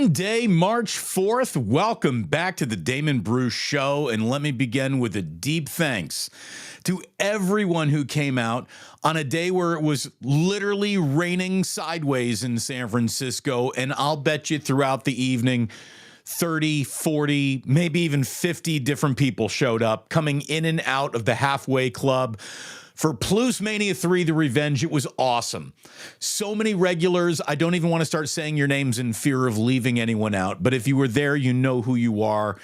Monday, March 4th. Welcome back to the Damon Bruce Show. And let me begin with a deep thanks to everyone who came out on a day where it was literally raining sideways in San Francisco. And I'll bet you throughout the evening, 30, 40, maybe even 50 different people showed up coming in and out of the halfway club. For Plucemania III, The Revenge, it was awesome. So many regulars. I don't even want to start saying your names in fear of leaving anyone out. But if you were there, you know who you are.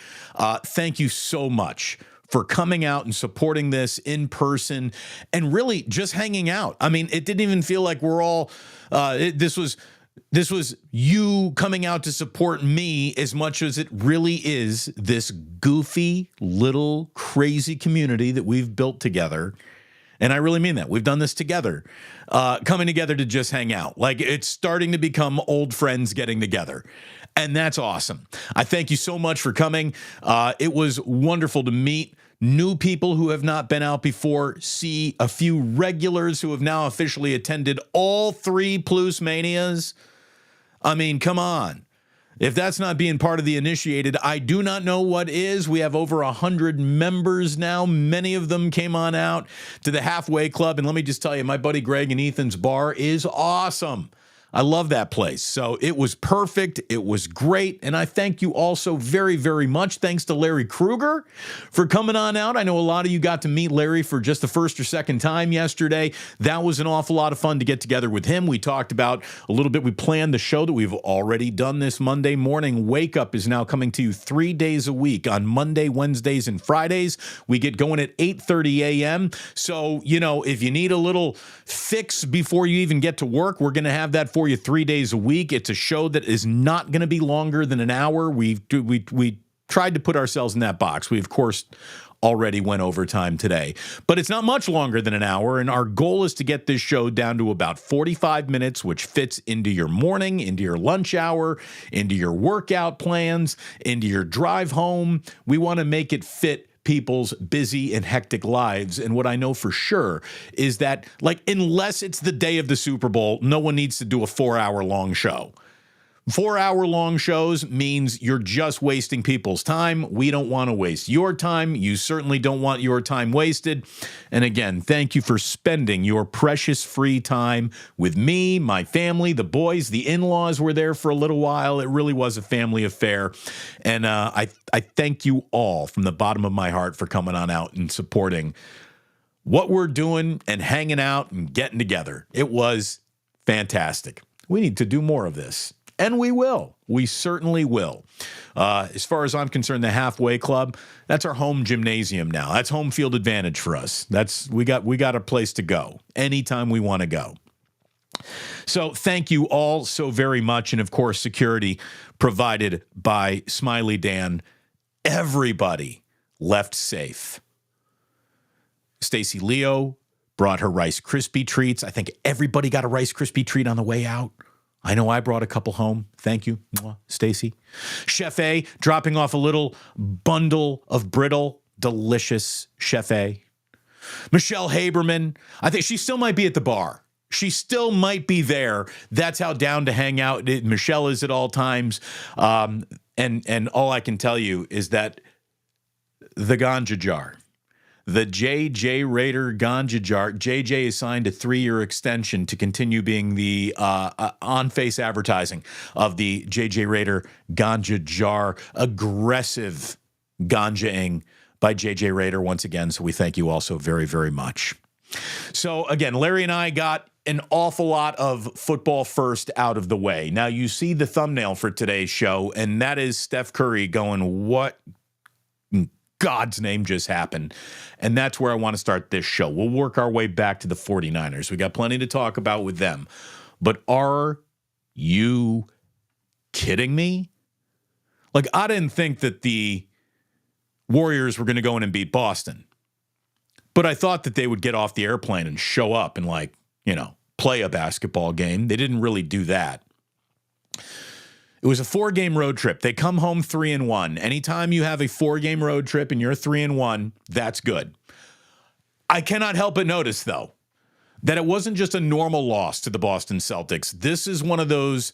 Thank you so much for coming out and supporting this in person and really just hanging out. I mean, it didn't even feel like we're all, this was you coming out to support me as much as it really is this goofy little crazy community that we've built together. And I really mean that. We've done this together, coming together to just hang out. Like, it's starting to become old friends getting together. And that's awesome. I thank you so much for coming. It was wonderful to meet new people who have not been out before, see a few regulars who have now officially attended all three Plucemanias. I mean, come on. If that's not being part of the initiated, I do not know what is. We have over 100 members now. Many of them came on out to the halfway club. And let me just tell you, my buddy Greg and Ethan's bar is awesome. I love that place. So it was perfect. It was great. And I thank you all so very, very much. Thanks to Larry Kruger for coming on out. I know a lot of you got to meet Larry for just the first or second time yesterday. That was an awful lot of fun to get together with him. We talked about a little bit. We planned the show that we've already done this Monday morning. Wake Up is now coming to you 3 days a week on Monday, Wednesdays, and Fridays. We get going at 8:30 a.m. So, you know, if you need a little fix before you even get to work, we're going to have that for you 3 days a week. It's a show that is not going to be longer than an hour. We tried to put ourselves in that box. We, of course, already went overtime today, but it's not much longer than an hour. And our goal is to get this show down to about 45 minutes, which fits into your morning, into your lunch hour, into your workout plans, into your drive home. We want to make it fit people's busy and hectic lives. And what I know for sure is that, like, unless it's the day of the Super Bowl, no one needs to do a 4-hour long show. 4-hour long shows means you're just wasting people's time. We don't want to waste your time. You certainly don't want your time wasted. And again, thank you for spending your precious free time with me, my family, the boys. The in-laws were there for a little while. It really was a family affair. And I thank you all from the bottom of my heart for coming on out and supporting what we're doing and hanging out and getting together. It was fantastic. We need to do more of this. And we will. We certainly will. As far as I'm concerned, the halfway club, that's our home gymnasium now. That's home field advantage for us. We got a place to go anytime we want to go. So thank you all so very much. And of course, security provided by Smiley Dan. Everybody left safe. Stacy Leo brought her Rice Krispie treats. I think everybody got a Rice Krispie treat on the way out. I know I brought a couple home. Thank you, Stacy. Chef A dropping off a little bundle of brittle, delicious Chef A. Michelle Haberman, I think she still might be at the bar. She still might be there. That's how down to hang out Michelle is at all times. And all I can tell you is that the ganja jar, the JJ Raider ganja jar. JJ is signed a 3-year extension to continue being the on-face advertising of the JJ Raider ganja jar. Aggressive ganjaing by JJ Raider once again. So we thank you all so very, very much. So again, Larry and I got an awful lot of football first out of the way. Now you see the thumbnail for today's show, and that is Steph Curry going, what God's name just happened? And that's where I want to start this show. We'll work our way back to the 49ers. We got plenty to talk about with them. But are you kidding me? Like, I didn't think that the Warriors were going to go in and beat Boston. But I thought that they would get off the airplane and show up and, like, you know, play a basketball game. They didn't really do that. It was a 4-game road trip. They come home 3-1. Anytime you have a 4-game road trip and you're 3-1, that's good. I cannot help but notice, though, that it wasn't just a normal loss to the Boston Celtics. This is one of those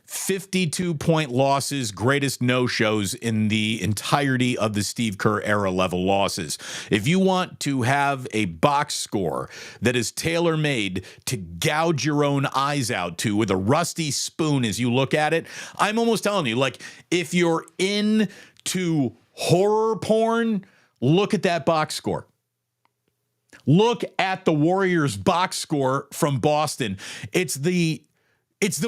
52-point losses, greatest no-shows in the entirety of the Steve Kerr era level losses. If you want to have a box score that is tailor-made to gouge your own eyes out to with a rusty spoon as you look at it, I'm almost telling you, like, if you're into horror porn, look at that box score. Look at the Warriors box score from Boston. It's the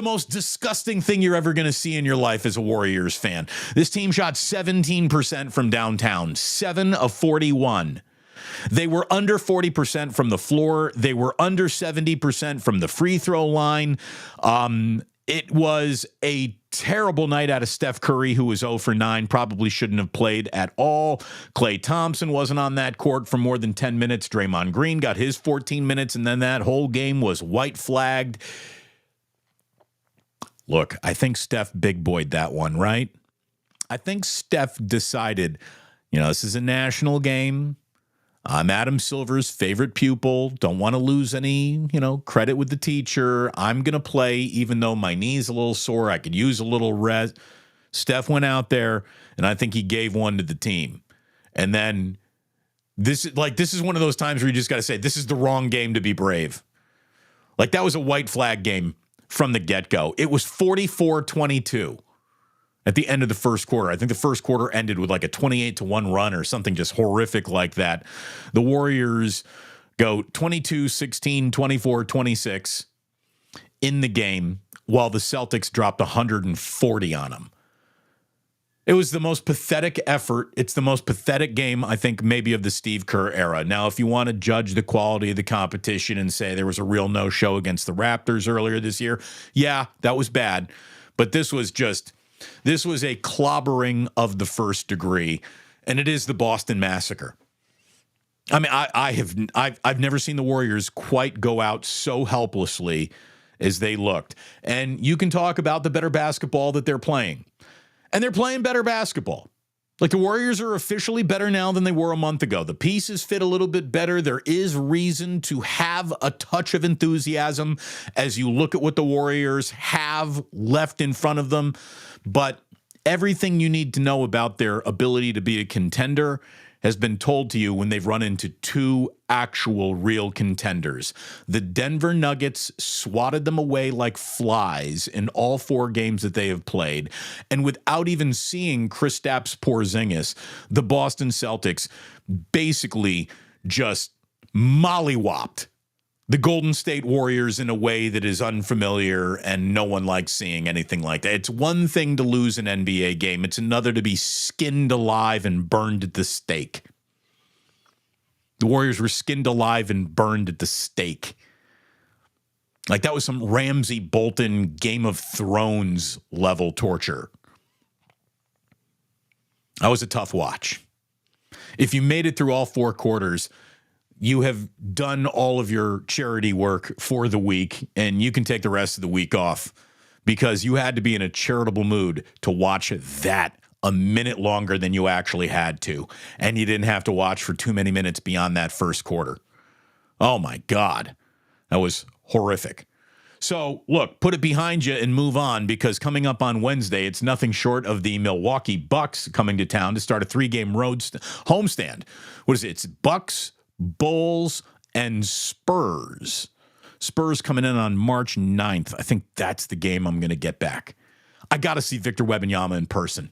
most disgusting thing you're ever going to see in your life as a Warriors fan. This team shot 17% from downtown, 7 of 41. They were under 40% from the floor. They were under 70% from the free throw line. It was a terrible night out of Steph Curry, who was 0 for 9, probably shouldn't have played at all. Klay Thompson wasn't on that court for more than 10 minutes. Draymond Green got his 14 minutes, and then that whole game was white flagged. Look, I think Steph big boyed that one, right? I think Steph decided, this is a national game. I'm Adam Silver's favorite pupil. Don't want to lose any, credit with the teacher. I'm going to play even though my knee's a little sore. I could use a little rest. Steph went out there, and I think he gave one to the team. And then this is one of those times where you just got to say, this is the wrong game to be brave. Like, that was a white flag game from the get-go. It was 44-22 at the end of the first quarter. I think the first quarter ended with like a 28-1 run or something just horrific like that. The Warriors go 22-16, 24-26 in the game, while the Celtics dropped 140 on them. It was the most pathetic effort. It's the most pathetic game, I think, maybe of the Steve Kerr era. Now, if you want to judge the quality of the competition and say there was a real no-show against the Raptors earlier this year, yeah, that was bad. But this was a clobbering of the first degree, and it is the Boston Massacre. I mean, I've never seen the Warriors quite go out so helplessly as they looked. And you can talk about the better basketball that they're playing. And they're playing better basketball. Like, the Warriors are officially better now than they were a month ago. The pieces fit a little bit better. There is reason to have a touch of enthusiasm as you look at what the Warriors have left in front of them. But everything you need to know about their ability to be a contender has been told to you when they've run into two actual real contenders. The Denver Nuggets swatted them away like flies in all 4 games that they have played. And without even seeing Kristaps Porzingis, the Boston Celtics basically just mollywopped the Golden State Warriors in a way that is unfamiliar, and no one likes seeing anything like that. It's one thing to lose an NBA game. It's another to be skinned alive and burned at the stake. The Warriors were skinned alive and burned at the stake. Like, that was some Ramsay Bolton Game of Thrones level torture. That was a tough watch. If you made it through all 4 quarters, you have done all of your charity work for the week, and you can take the rest of the week off, because you had to be in a charitable mood to watch that a minute longer than you actually had to. And you didn't have to watch for too many minutes beyond that first quarter. Oh my God. That was horrific. So look, put it behind you and move on, because coming up on Wednesday, it's nothing short of the Milwaukee Bucks coming to town to start a 3-game homestand. What is it? It's Bucks, Bulls, and Spurs. Spurs coming in on March 9th. I think that's the game I'm going to get back. I got to see Victor Wembanyama in person.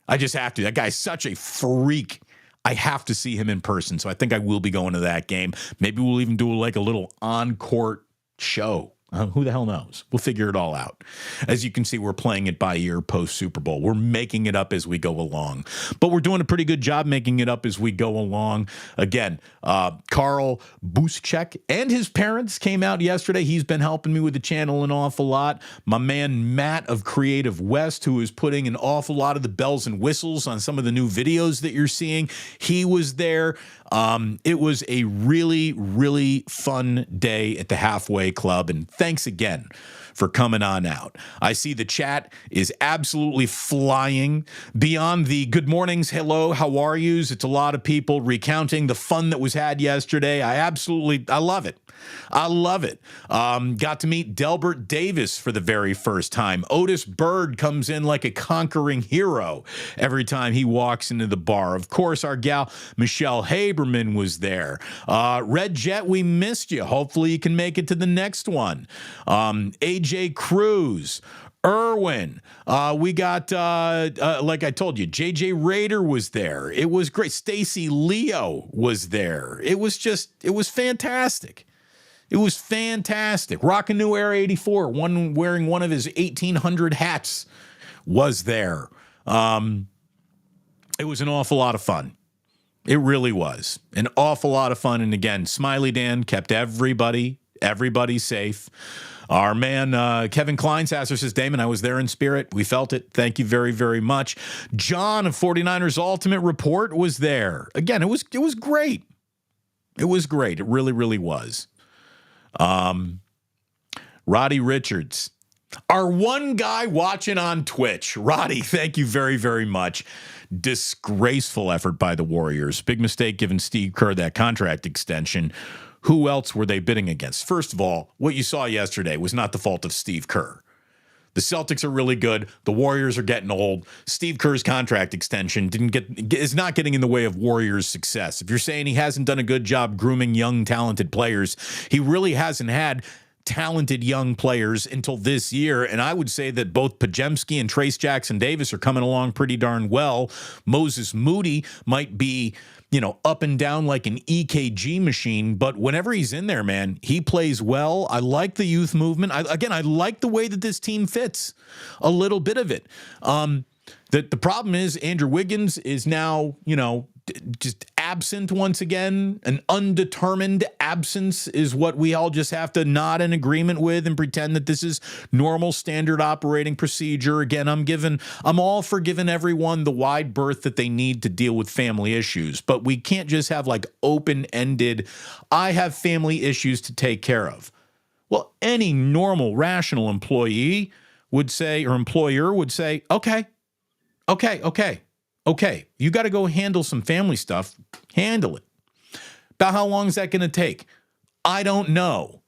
I just have to. That guy's such a freak. I have to see him in person. So I think I will be going to that game. Maybe we'll even do like a little on-court show. Who the hell knows? We'll figure it all out. As you can see, we're playing it by ear post Super Bowl. We're making it up as we go along. But we're doing a pretty good job making it up as we go along. Again, Carl Buszczyk and his parents came out yesterday. He's been helping me with the channel an awful lot. My man Matt of Creative West, who is putting an awful lot of the bells and whistles on some of the new videos that you're seeing, he was there. It was a really, really fun day at the Halfway Club, and thanks again for coming on out. I see the chat is absolutely flying. Beyond the good mornings, hello, how are yous? It's a lot of people recounting the fun that was had yesterday. I love it. I love it. Got to meet Delbert Davis for the very first time. Otis Bird comes in like a conquering hero every time he walks into the bar. Of course, our gal Michelle Haberman was there. Red Jet, we missed you. Hopefully you can make it to the next one. AJ Cruz. Irwin, we got, like I told you, JJ Rader was there. It was great. Stacy Leo was there. It was fantastic. It was fantastic. Rockin' New Air 84, one wearing one of his 1800 hats, was there. It was an awful lot of fun. It really was an awful lot of fun. And again, Smiley Dan kept everybody safe. Our man, Kevin Kleinsasser says, Damon, I was there in spirit. We felt it. Thank you very, very much. John of 49ers Ultimate Report was there. Again, it was great. It was great. It really, really was. Roddy Richards, our one guy watching on Twitch. Roddy, thank you very, very much. Disgraceful effort by the Warriors. Big mistake giving Steve Kerr that contract extension. Who else were they bidding against? First of all, what you saw yesterday was not the fault of Steve Kerr. The Celtics are really good. The Warriors are getting old. Steve Kerr's contract extension is not getting in the way of Warriors' success. If you're saying he hasn't done a good job grooming young, talented players, he really hasn't had talented young players until this year. And I would say that both Pajemski and Trace Jackson Davis are coming along pretty darn well. Moses Moody might be, up and down like an EKG machine, but whenever he's in there, man, he plays well. I like the youth movement. I like the way that this team fits a little bit of it. The problem is Andrew Wiggins is now, just absent once again. An undetermined absence is what we all just have to nod in agreement with and pretend that this is normal standard operating procedure. Again, I'm all for giving everyone the wide berth that they need to deal with family issues, but we can't just have like open-ended, I have family issues to take care of. Well, any normal, rational employee would say, or employer would say, okay, you got to go handle some family stuff. Handle it. About how long is that going to take? I don't know.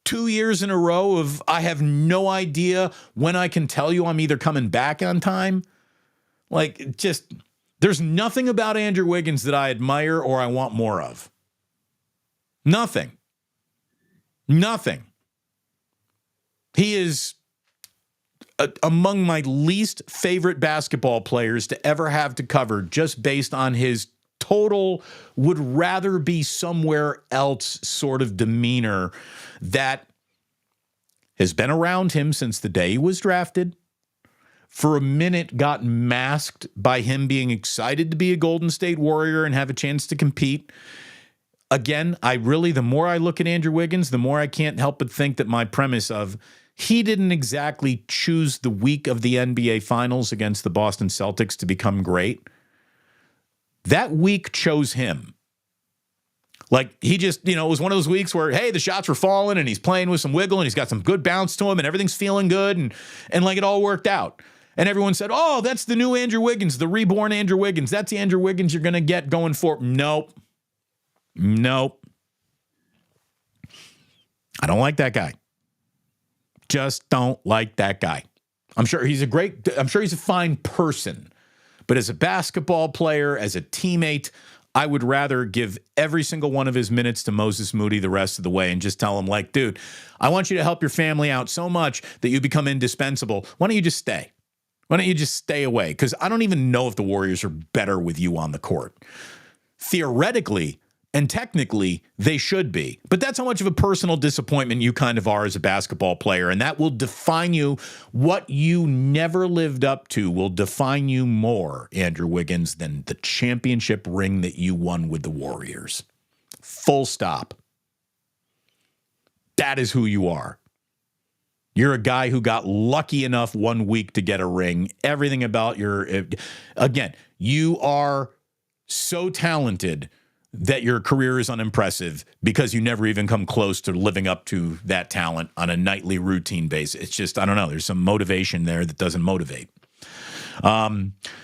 2 years in a row of I have no idea when I can tell you I'm either coming back on time. There's nothing about Andrew Wiggins that I admire or I want more of. Nothing. He is among my least favorite basketball players to ever have to cover, just based on his total would rather be somewhere else sort of demeanor that has been around him since the day he was drafted. For a minute got masked by him being excited to be a Golden State Warrior and have a chance to compete. Again, the more I look at Andrew Wiggins, the more I can't help but think that my premise of he didn't exactly choose the week of the NBA Finals against the Boston Celtics to become great. That week chose him. He just, it was one of those weeks where, hey, the shots were falling and he's playing with some wiggle and he's got some good bounce to him and everything's feeling good and it all worked out. And everyone said, oh, that's the new Andrew Wiggins, the reborn Andrew Wiggins. That's the Andrew Wiggins you're going to get going forward. Nope. I don't like that guy. Just don't like that guy. I'm sure he's a fine person, but as a basketball player, as a teammate, I would rather give every single one of his minutes to Moses Moody the rest of the way and just tell him, dude, I want you to help your family out so much that you become indispensable. Why don't you just stay? Why don't you just stay away? Because I don't even know if the Warriors are better with you on the court. Theoretically, and technically, they should be. But that's how much of a personal disappointment you kind of are as a basketball player. And that will define you. What you never lived up to will define you more, Andrew Wiggins, than the championship ring that you won with the Warriors. Full stop. That is who you are. You're a guy who got lucky enough 1 week to get a ring. Everything about again, you are so talented that your career is unimpressive because you never even come close to living up to that talent on a nightly routine basis. It's just, I don't know, there's some motivation there that doesn't motivate.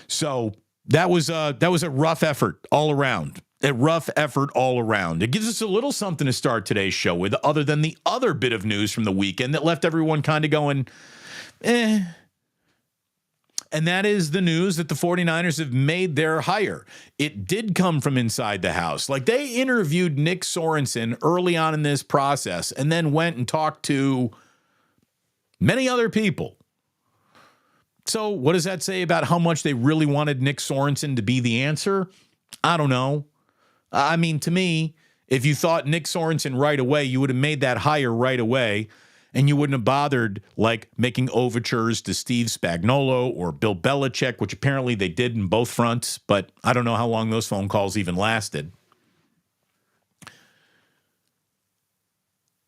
So that was a rough effort all around. A rough effort all around. It gives us a little something to start today's show with, other than the other bit of news from the weekend that left everyone kind of going, eh. And that is the news that the 49ers have made their hire. It did come from inside the house. Like, they interviewed Nick Sorensen early on in this process and then went and talked to many other people. So what does that say about how much they really wanted Nick Sorensen to be the answer? I don't know. I mean, to me, if you thought Nick Sorensen right away, you would have made that hire right away. And you wouldn't have bothered, like, making overtures to Steve Spagnuolo or Bill Belichick, which apparently they did in both fronts, but I don't know how long those phone calls even lasted.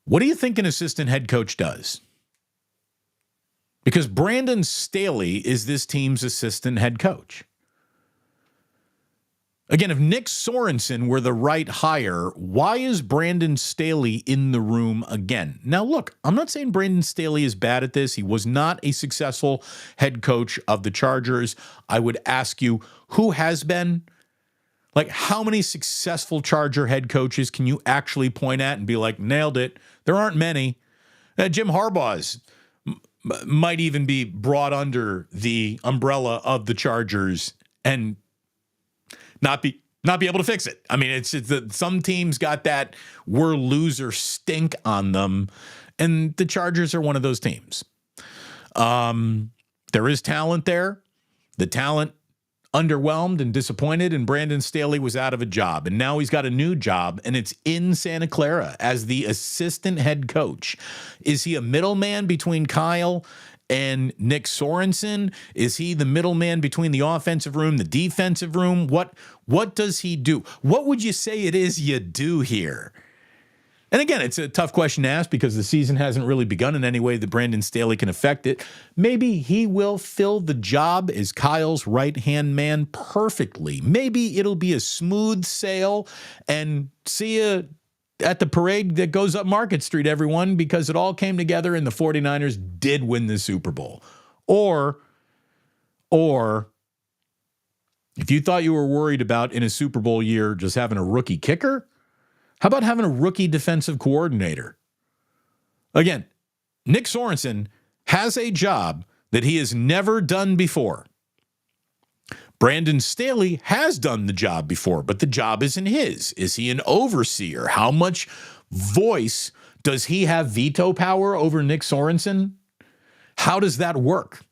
What do you think an assistant head coach does? Because Brandon Staley is this team's assistant head coach. Again, if Nick Sorensen were the right hire, why is Brandon Staley in the room again? Now, look, I'm not saying Brandon Staley is bad at this. He was not a successful head coach of the Chargers. I would ask you, who has been? Like, how many successful Charger head coaches can you actually point at and be like, nailed it? There aren't many. Jim Harbaugh's might even be brought under the umbrella of the Chargers and not be able to fix it. I mean, it's some teams got that we're loser stink on them, and the Chargers are one of those teams. There is talent there. The talent underwhelmed and disappointed, and Brandon Staley was out of a job, and now he's got a new job, and it's in Santa Clara as the assistant head coach. Is he a middleman between Kyle and Nick Sorensen? Is he the middleman between the offensive room, the defensive room? What does he do? What would you say it is you do here? And again, it's a tough question to ask because the season hasn't really begun in any way that Brandon Staley can affect it. Maybe he will fill the job as Kyle's right-hand man perfectly. Maybe it'll be a smooth sail and see you at the parade that goes up Market Street, everyone, because it all came together and the 49ers did win the Super Bowl. Or if you thought you were worried about in a Super Bowl year just having a rookie kicker, how about having a rookie defensive coordinator? Again, Nick Sorensen has a job that he has never done before. Brandon Staley has done the job before, but the job isn't his. Is he an overseer? How much voice does he have veto power over Nick Sorensen? How does that work?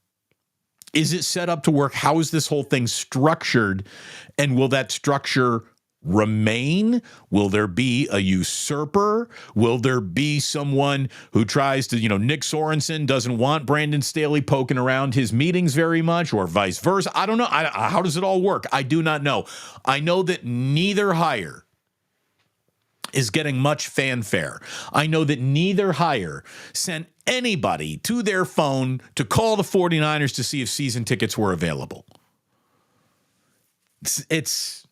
Is it set up to work? How is this whole thing structured? And will that structure remain? Will there be a usurper? Will there be someone who tries to, Nick Sorensen doesn't want Brandon Staley poking around his meetings very much, or vice versa? I don't know. How does it all work? I do not know. I know that neither hire is getting much fanfare. I know that neither hire sent anybody to their phone to call the 49ers to see if season tickets were available. It's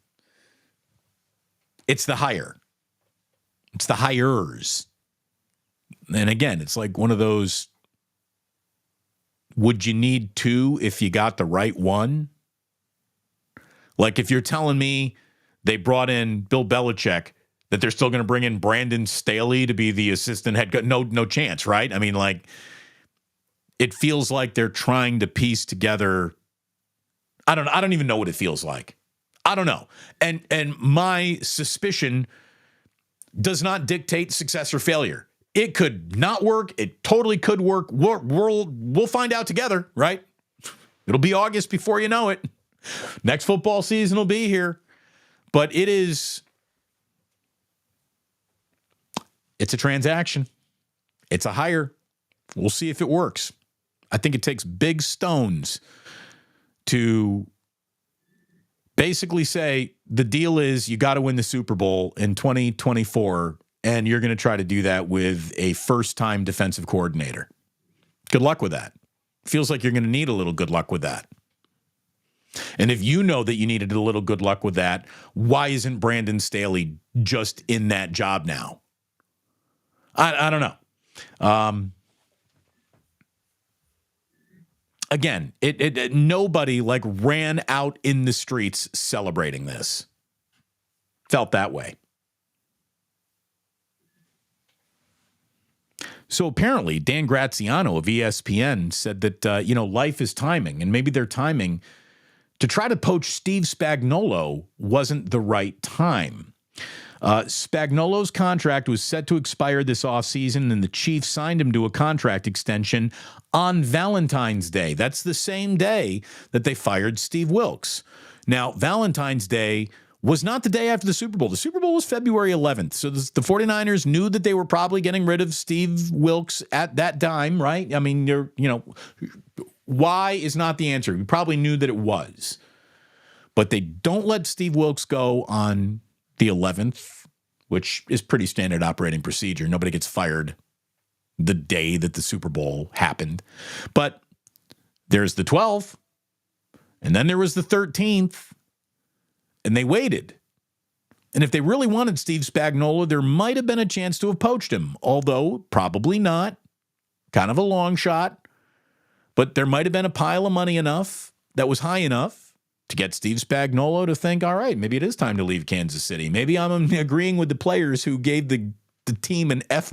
the hire. It's the hires. And again, it's like one of those, would you need two if you got the right one? Like, if you're telling me they brought in Bill Belichick, that they're still going to bring in Brandon Staley to be the assistant head coach? No chance, right? I mean, like, it feels like they're trying to piece together. I don't even know what it feels like. I don't know. And my suspicion does not dictate success or failure. It could not work. It totally could work. We'll find out together, right? It'll be August before you know it. Next football season will be here. But it's a transaction. It's a hire. We'll see if it works. I think it takes big stones to basically say the deal is you got to win the Super Bowl in 2024, and you're going to try to do that with a first-time defensive coordinator. Good luck with that. Feels like you're going to need a little good luck with that. And if you know that you needed a little good luck with that, why isn't Brandon Staley just in that job now? I don't know. Again, nobody like ran out in the streets celebrating this. Felt that way. So apparently, Dan Graziano of ESPN said that, life is timing, and maybe their timing to try to poach Steve Spagnuolo wasn't the right time. Spagnuolo's contract was set to expire this offseason, and the Chiefs signed him to a contract extension on Valentine's Day. That's the same day that they fired Steve Wilkes. Now, Valentine's Day was not the day after the Super Bowl. The Super Bowl was February 11th. So the 49ers knew that they were probably getting rid of Steve Wilkes at that time, right? I mean, why is not the answer. We probably knew that it was. But they don't let Steve Wilkes go on the 11th, which is pretty standard operating procedure. Nobody gets fired the day that the Super Bowl happened. But there's the 12th, and then there was the 13th, and they waited. And if they really wanted Steve Spagnuolo, there might have been a chance to have poached him, although probably not. Kind of a long shot. But there might have been a pile of money enough that was high enough to get Steve Spagnuolo to think, all right, maybe it is time to leave Kansas City. Maybe I'm agreeing with the players who gave the team an F-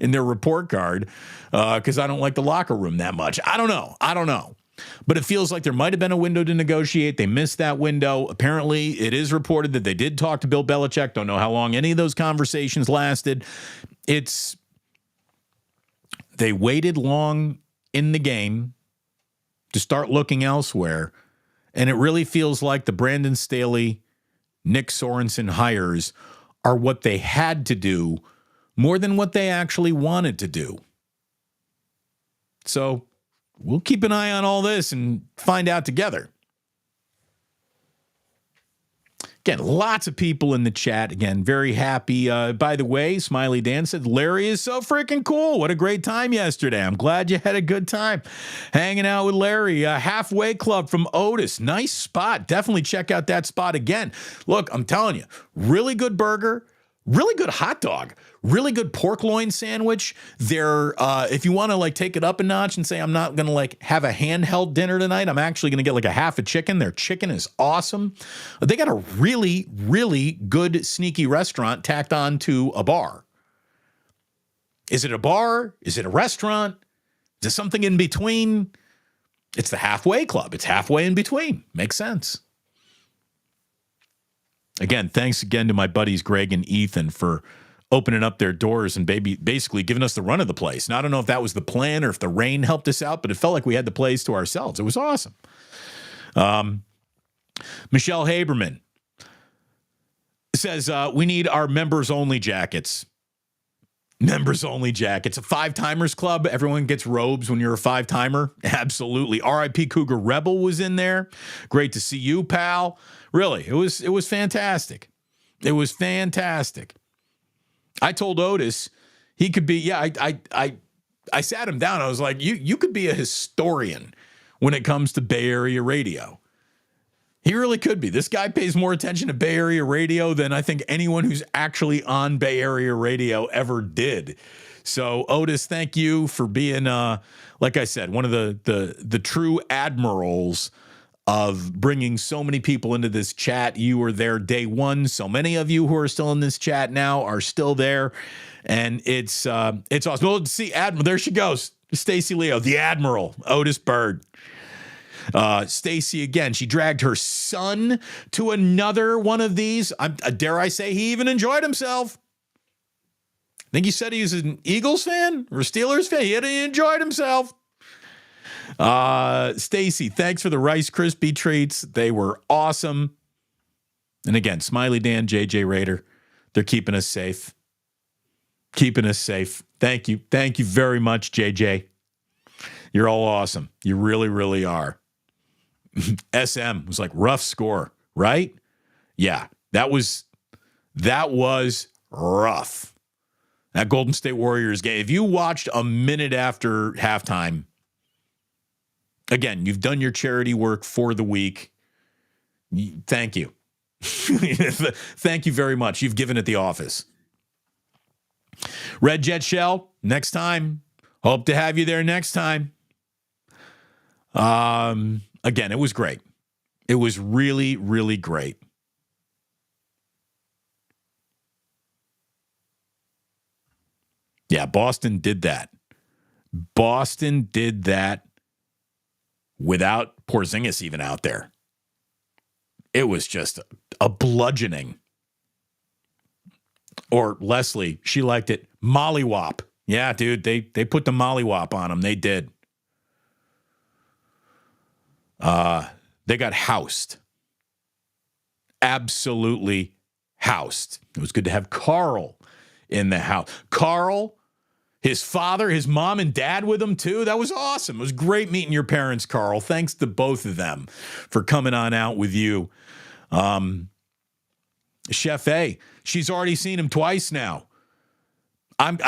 in their report card because I don't like the locker room that much. I don't know. But it feels like there might have been a window to negotiate. They missed that window. Apparently, it is reported that they did talk to Bill Belichick. Don't know how long any of those conversations lasted. They waited long in the game to start looking elsewhere. And it really feels like the Brandon Staley, Nick Sorensen hires are what they had to do more than what they actually wanted to do. So we'll keep an eye on all this and find out together. Again, lots of people in the chat. Again, very happy. By the way, Smiley Dan said, Larry is so freaking cool. What a great time yesterday. I'm glad you had a good time hanging out with Larry. Halfway Club from Otis. Nice spot. Definitely check out that spot again. Look, I'm telling you, really good burger. Really good hot dog, really good pork loin sandwich. If you want to like take it up a notch and say, I'm not going to like have a handheld dinner tonight, I'm actually going to get like a half a chicken. Their chicken is awesome. They got a really, really good sneaky restaurant tacked on to a bar. Is it a bar? Is it a restaurant? Is it something in between? It's the Halfway Club. It's halfway in between. Makes sense. Again, thanks again to my buddies Greg and Ethan for opening up their doors and basically giving us the run of the place. Now, I don't know if that was the plan or if the rain helped us out, but it felt like we had the place to ourselves. It was awesome. Michelle Haberman says, we need our members-only jackets. Members-only jackets. A five-timers club. Everyone gets robes when you're a five-timer. Absolutely. R.I.P. Cougar Rebel was in there. Great to see you, pal. Really, it was fantastic. It was fantastic. I told Otis he could be, I sat him down. I was like, you could be a historian when it comes to Bay Area radio. He really could be. This guy pays more attention to Bay Area radio than I think anyone who's actually on Bay Area radio ever did. So, Otis, thank you for being, like I said, one of the true admirals of bringing so many people into this chat. You were there day one. So many of you who are still in this chat now are still there. And it's awesome. Well, see, Admiral, there she goes. Stacy Leo, the Admiral, Otis Bird. Stacy, again, she dragged her son to another one of these. Dare I say he even enjoyed himself. I think he said he was an Eagles fan or a Steelers fan. He enjoyed himself. Stacy, thanks for the Rice Krispie treats. They were awesome. And again, Smiley Dan, JJ Raider, they're keeping us safe. Keeping us safe. Thank you. Thank you very much, JJ. You're all awesome. You really, really are. SM was like rough score, right? Yeah, that was rough. That Golden State Warriors game. If you watched a minute after halftime, Again, you've done your charity work for the week. Thank you. Thank you very much. You've given at the office. Red Jet Shell, next time. Hope to have you there next time. Again, it was great. It was really, really great. Yeah, Boston did that. Boston did that without Porzingis even out there. It was just a bludgeoning. Or Leslie, she liked it. Mollywop. Yeah, dude, they put the mollywop on him. They did. They got housed. Absolutely housed. It was good to have Carl in the house. Carl, his father, his mom and dad with him too. That was awesome. It was great meeting your parents, Carl. Thanks to both of them for coming on out with you. Chef A, she's already seen him twice now. I'm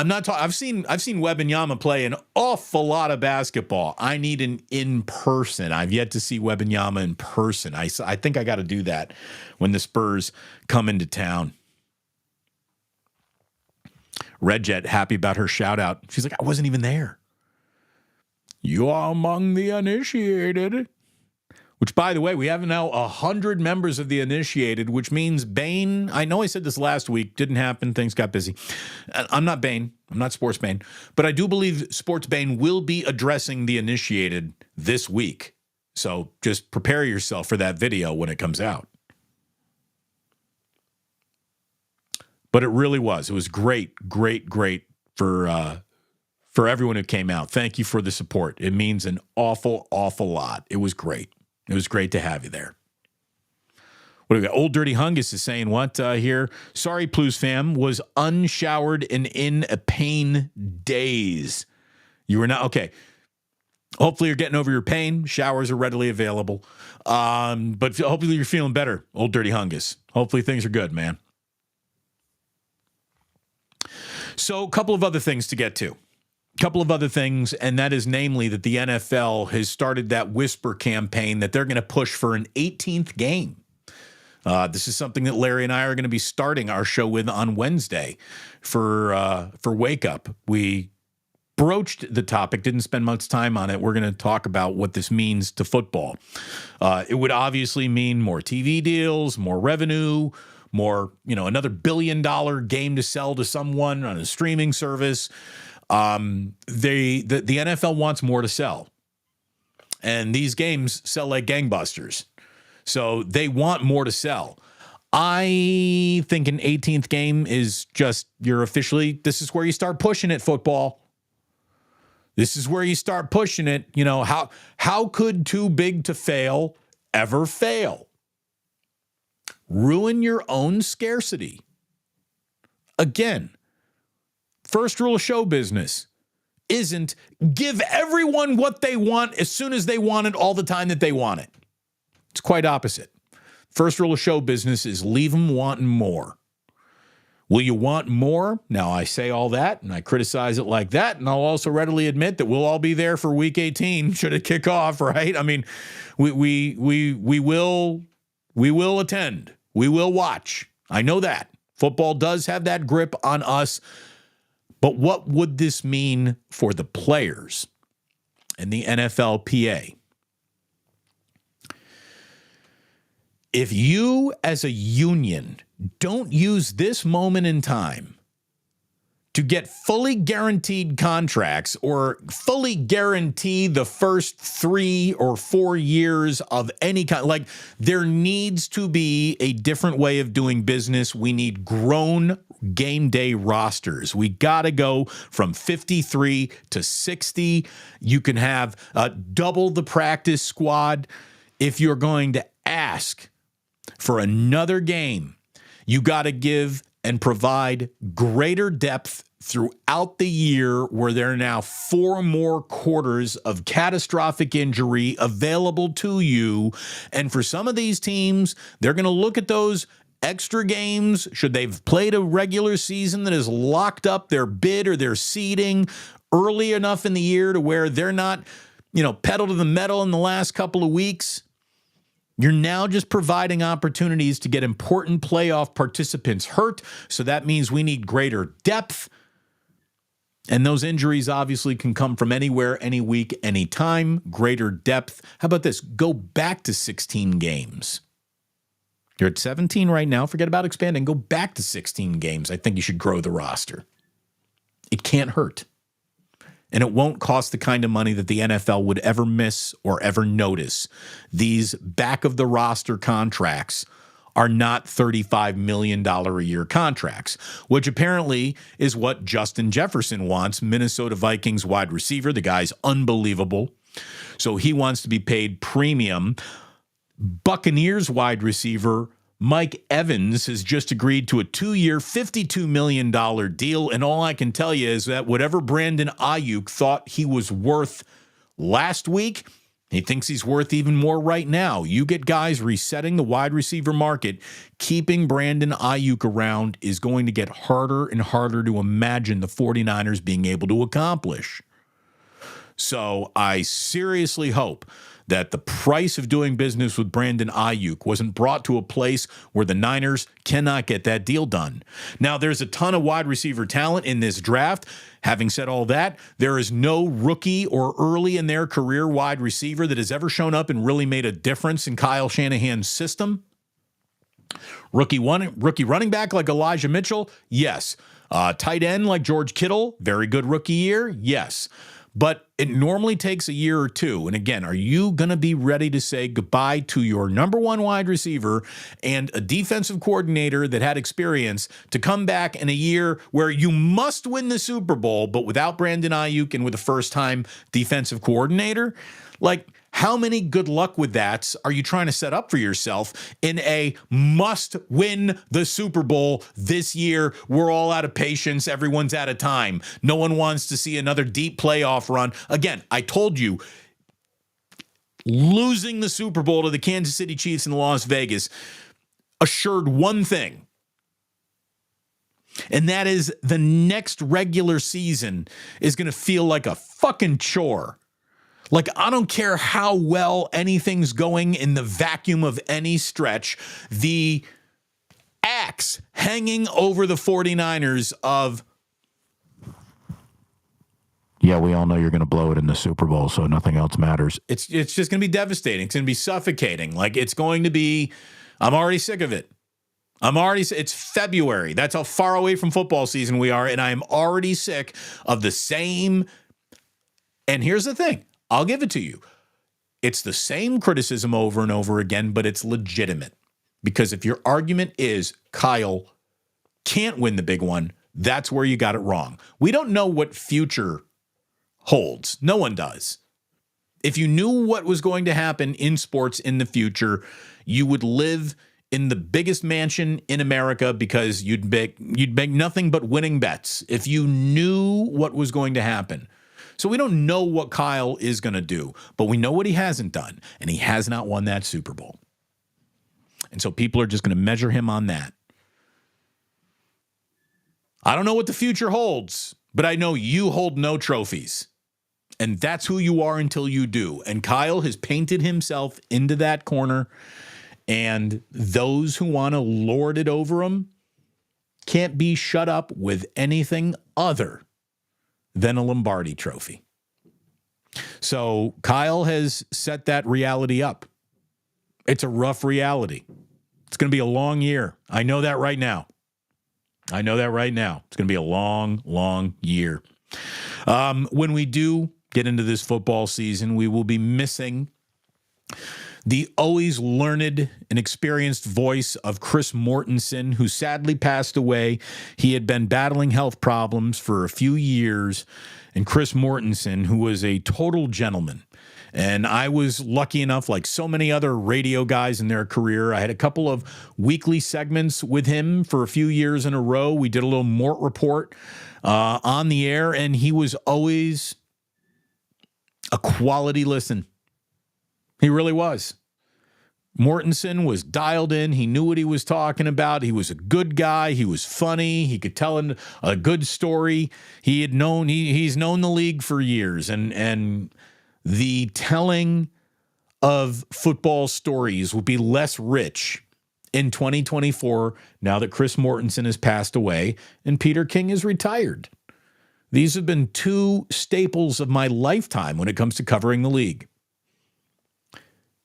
not talking. I've seen Wembanyama play an awful lot of basketball. I need an in person. I've yet to see Wembanyama in person. I think I got to do that when the Spurs come into town. Red Jet happy about her shout out. She's like, I wasn't even there. You are among the initiated. Which, by the way, we have now 100 members of the initiated, which means Bane. I know I said this last week. Didn't happen. Things got busy. I'm not Bane. I'm not Sports Bane. But I do believe Sports Bane will be addressing the initiated this week. So just prepare yourself for that video when it comes out. But it really was. It was great, great, great for everyone who came out. Thank you for the support. It means an awful, awful lot. It was great. It was great to have you there. What do we got? Old Dirty Hungus is saying what here? Sorry, Plus fam, was unshowered and in a pain days. You were not okay. Hopefully you're getting over your pain. Showers are readily available. But hopefully you're feeling better, Old Dirty Hungus. Hopefully things are good, man. So a couple of other things to get to. Couple of other things, and that is namely that the NFL has started that whisper campaign that they're going to push for an 18th game. This is something that Larry and I are going to be starting our show with on Wednesday for Wake Up. We broached the topic, didn't spend much time on it. We're going to talk about what this means to football. It would obviously mean more TV deals, more revenue, more, another $1 billion game to sell to someone on a streaming service. The NFL wants more to sell, and these games sell like gangbusters. So they want more to sell. I think an 18th game is just, this is where you start pushing it, football. This is where you start pushing it. How could too big to fail ever fail? Ruin your own scarcity. Again, first rule of show business isn't give everyone what they want as soon as they want it all the time that they want it. It's quite opposite. First rule of show business is leave them wanting more. Will you want more? Now, I say all that, and I criticize it like that, and I'll also readily admit that we'll all be there for Week 18 should it kick off, right? I mean, we will attend. We will watch. I know that. Football does have that grip on us. But what would this mean for the players and the NFLPA? If you as a union don't use this moment in time to get fully guaranteed contracts or fully guarantee the first 3 or 4 years of any kind, like there needs to be a different way of doing business. We need grown game day rosters. We got to go from 53 to 60. You can have double the practice squad. If you're going to ask for another game, you got to give and provide greater depth throughout the year where there are now 4 more quarters of catastrophic injury available to you. And for some of these teams, they're going to look at those extra games, should they've played a regular season that has locked up their bid or their seeding early enough in the year to where they're not pedal to the metal in the last couple of weeks. You're now just providing opportunities to get important playoff participants hurt. So that means we need greater depth. And those injuries obviously can come from anywhere, any week, any time. Greater depth. How about this? Go back to 16 games. You're at 17 right now. Forget about expanding. Go back to 16 games. I think you should grow the roster. It can't hurt. And it won't cost the kind of money that the NFL would ever miss or ever notice. These back-of-the-roster contracts are not $35 million a year contracts, which apparently is what Justin Jefferson wants, Minnesota Vikings wide receiver. The guy's unbelievable. So he wants to be paid premium. Buccaneers wide receiver Mike Evans has just agreed to a 2-year, $52 million deal. And all I can tell you is that whatever Brandon Aiyuk thought he was worth last week, he thinks he's worth even more right now. You get guys resetting the wide receiver market. Keeping Brandon Aiyuk around is going to get harder and harder to imagine the 49ers being able to accomplish. So I seriously hope that the price of doing business with Brandon Aiyuk wasn't brought to a place where the Niners cannot get that deal done. Now, there's a ton of wide receiver talent in this draft. Having said all that, there is no rookie or early in their career wide receiver that has ever shown up and really made a difference in Kyle Shanahan's system. Rookie running back like Elijah Mitchell, yes. Tight end like George Kittle, very good rookie year, yes. But it normally takes a year or two. And again, are you going to be ready to say goodbye to your number one wide receiver and a defensive coordinator that had experience to come back in a year where you must win the Super Bowl, but without Brandon Aiyuk and with a first-time defensive coordinator? Like, how many good luck with that are you trying to set up for yourself in a must win the Super Bowl this year? We're all out of patience. Everyone's out of time. No one wants to see another deep playoff run. Again, I told you, losing the Super Bowl to the Kansas City Chiefs in Las Vegas assured one thing, and that is the next regular season is going to feel like a fucking chore. Like, I don't care how well anything's going in the vacuum of any stretch, the axe hanging over the 49ers of, yeah, we all know you're going to blow it in the Super Bowl, so nothing else matters. It's just going to be devastating. It's going to be suffocating. Like, it's going to be, I'm already sick of it. It's February. That's how far away from football season we are, and I am already sick of the same. And here's the thing. I'll give it to you. It's the same criticism over and over again, but it's legitimate. Because if your argument is Kyle can't win the big one, that's where you got it wrong. We don't know what future holds. No one does. If you knew what was going to happen in sports in the future, you would live in the biggest mansion in America because you'd make nothing but winning bets if you knew what was going to happen. So we don't know what Kyle is going to do, but we know what he hasn't done, and he has not won that Super Bowl. And so people are just going to measure him on that. I don't know what the future holds, but I know you hold no trophies. And that's who you are until you do. And Kyle has painted himself into that corner, and those who want to lord it over him can't be shut up with anything other than a Lombardi trophy. So Kyle has set that reality up. It's a rough reality. It's going to be a long year. I know that right now. It's going to be a long, long year. When we do get into this football season, we will be missing the always learned and experienced voice of Chris Mortensen, who sadly passed away. He had been battling health problems for a few years. And Chris Mortensen, who was a total gentleman. And I was lucky enough, like so many other radio guys in their career, I had a couple of weekly segments with him for a few years in a row. We did a little Mort report on the air, and he was always a quality listen. He really was. Mortensen was dialed in. He knew what he was talking about. He was a good guy. He was funny. He could tell a good story. He's known the league for years. And the telling of football stories will be less rich in 2024 now that Chris Mortensen has passed away and Peter King is retired. These have been two staples of my lifetime when it comes to covering the league.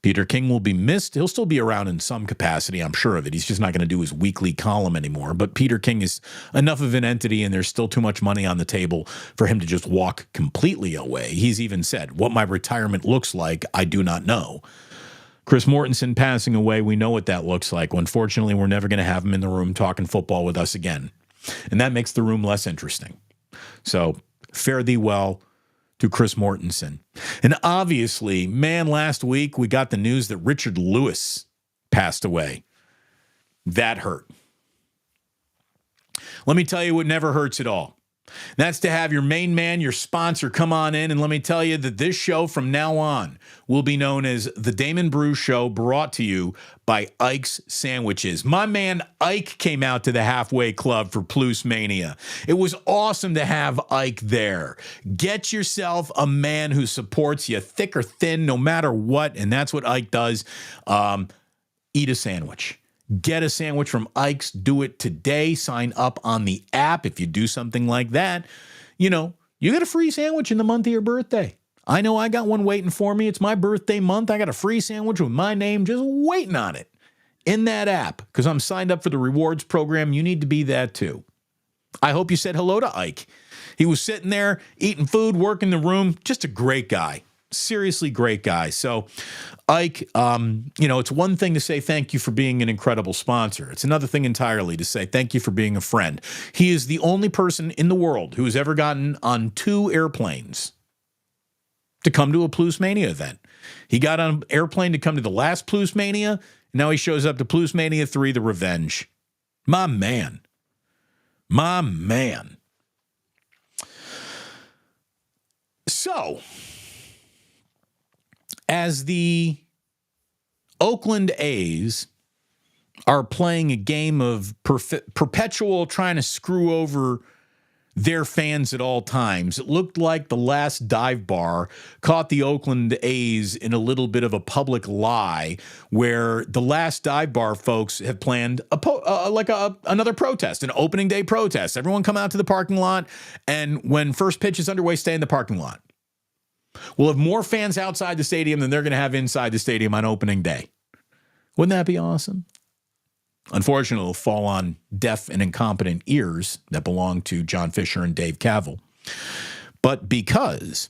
Peter King will be missed. He'll still be around in some capacity, I'm sure of it. He's just not going to do his weekly column anymore. But Peter King is enough of an entity, and there's still too much money on the table for him to just walk completely away. He's even said, what my retirement looks like, I do not know. Chris Mortensen passing away, we know what that looks like. Unfortunately, we're never going to have him in the room talking football with us again. And that makes the room less interesting. So fare thee well to Chris Mortensen. And obviously, man, last week we got the news that Richard Lewis passed away. That hurt. Let me tell you what never hurts at all. That's to have your main man, your sponsor, come on in. And let me tell you that this show from now on will be known as the Damon Brew Show, brought to you by Ike's Sandwiches. My man Ike came out to the halfway club for Plucemania. It was awesome to have Ike there. Get yourself a man who supports you, thick or thin, no matter what. And that's what Ike does. Eat a sandwich. Get a sandwich from Ike's. Do it today. Sign up on the app. If you do something like that, you get a free sandwich in the month of your birthday. I know I got one waiting for me. It's my birthday month. I got a free sandwich with my name just waiting on it in that app because I'm signed up for the rewards program. You need to be that too. I hope you said hello to Ike. He was sitting there eating food, working the room. Just a great guy. Seriously great guy. So Ike, it's one thing to say thank you for being an incredible sponsor. It's another thing entirely to say thank you for being a friend. He is the only person in the world who has ever gotten on 2 airplanes to come to a Plucemania event. He got on an airplane to come to the last Plucemania. Now he shows up to Plucemania III, the revenge. My man. My man. So, as the Oakland A's are playing a game of perpetual trying to screw over their fans at all times, it looked like the last dive bar caught the Oakland A's in a little bit of a public lie, where the last dive bar folks have planned another protest, an opening day protest. Everyone come out to the parking lot, and when first pitch is underway, stay in the parking lot. We'll have more fans outside the stadium than they're going to have inside the stadium on opening day. Wouldn't that be awesome? Unfortunately, it'll fall on deaf and incompetent ears that belong to John Fisher and Dave Kaval. But because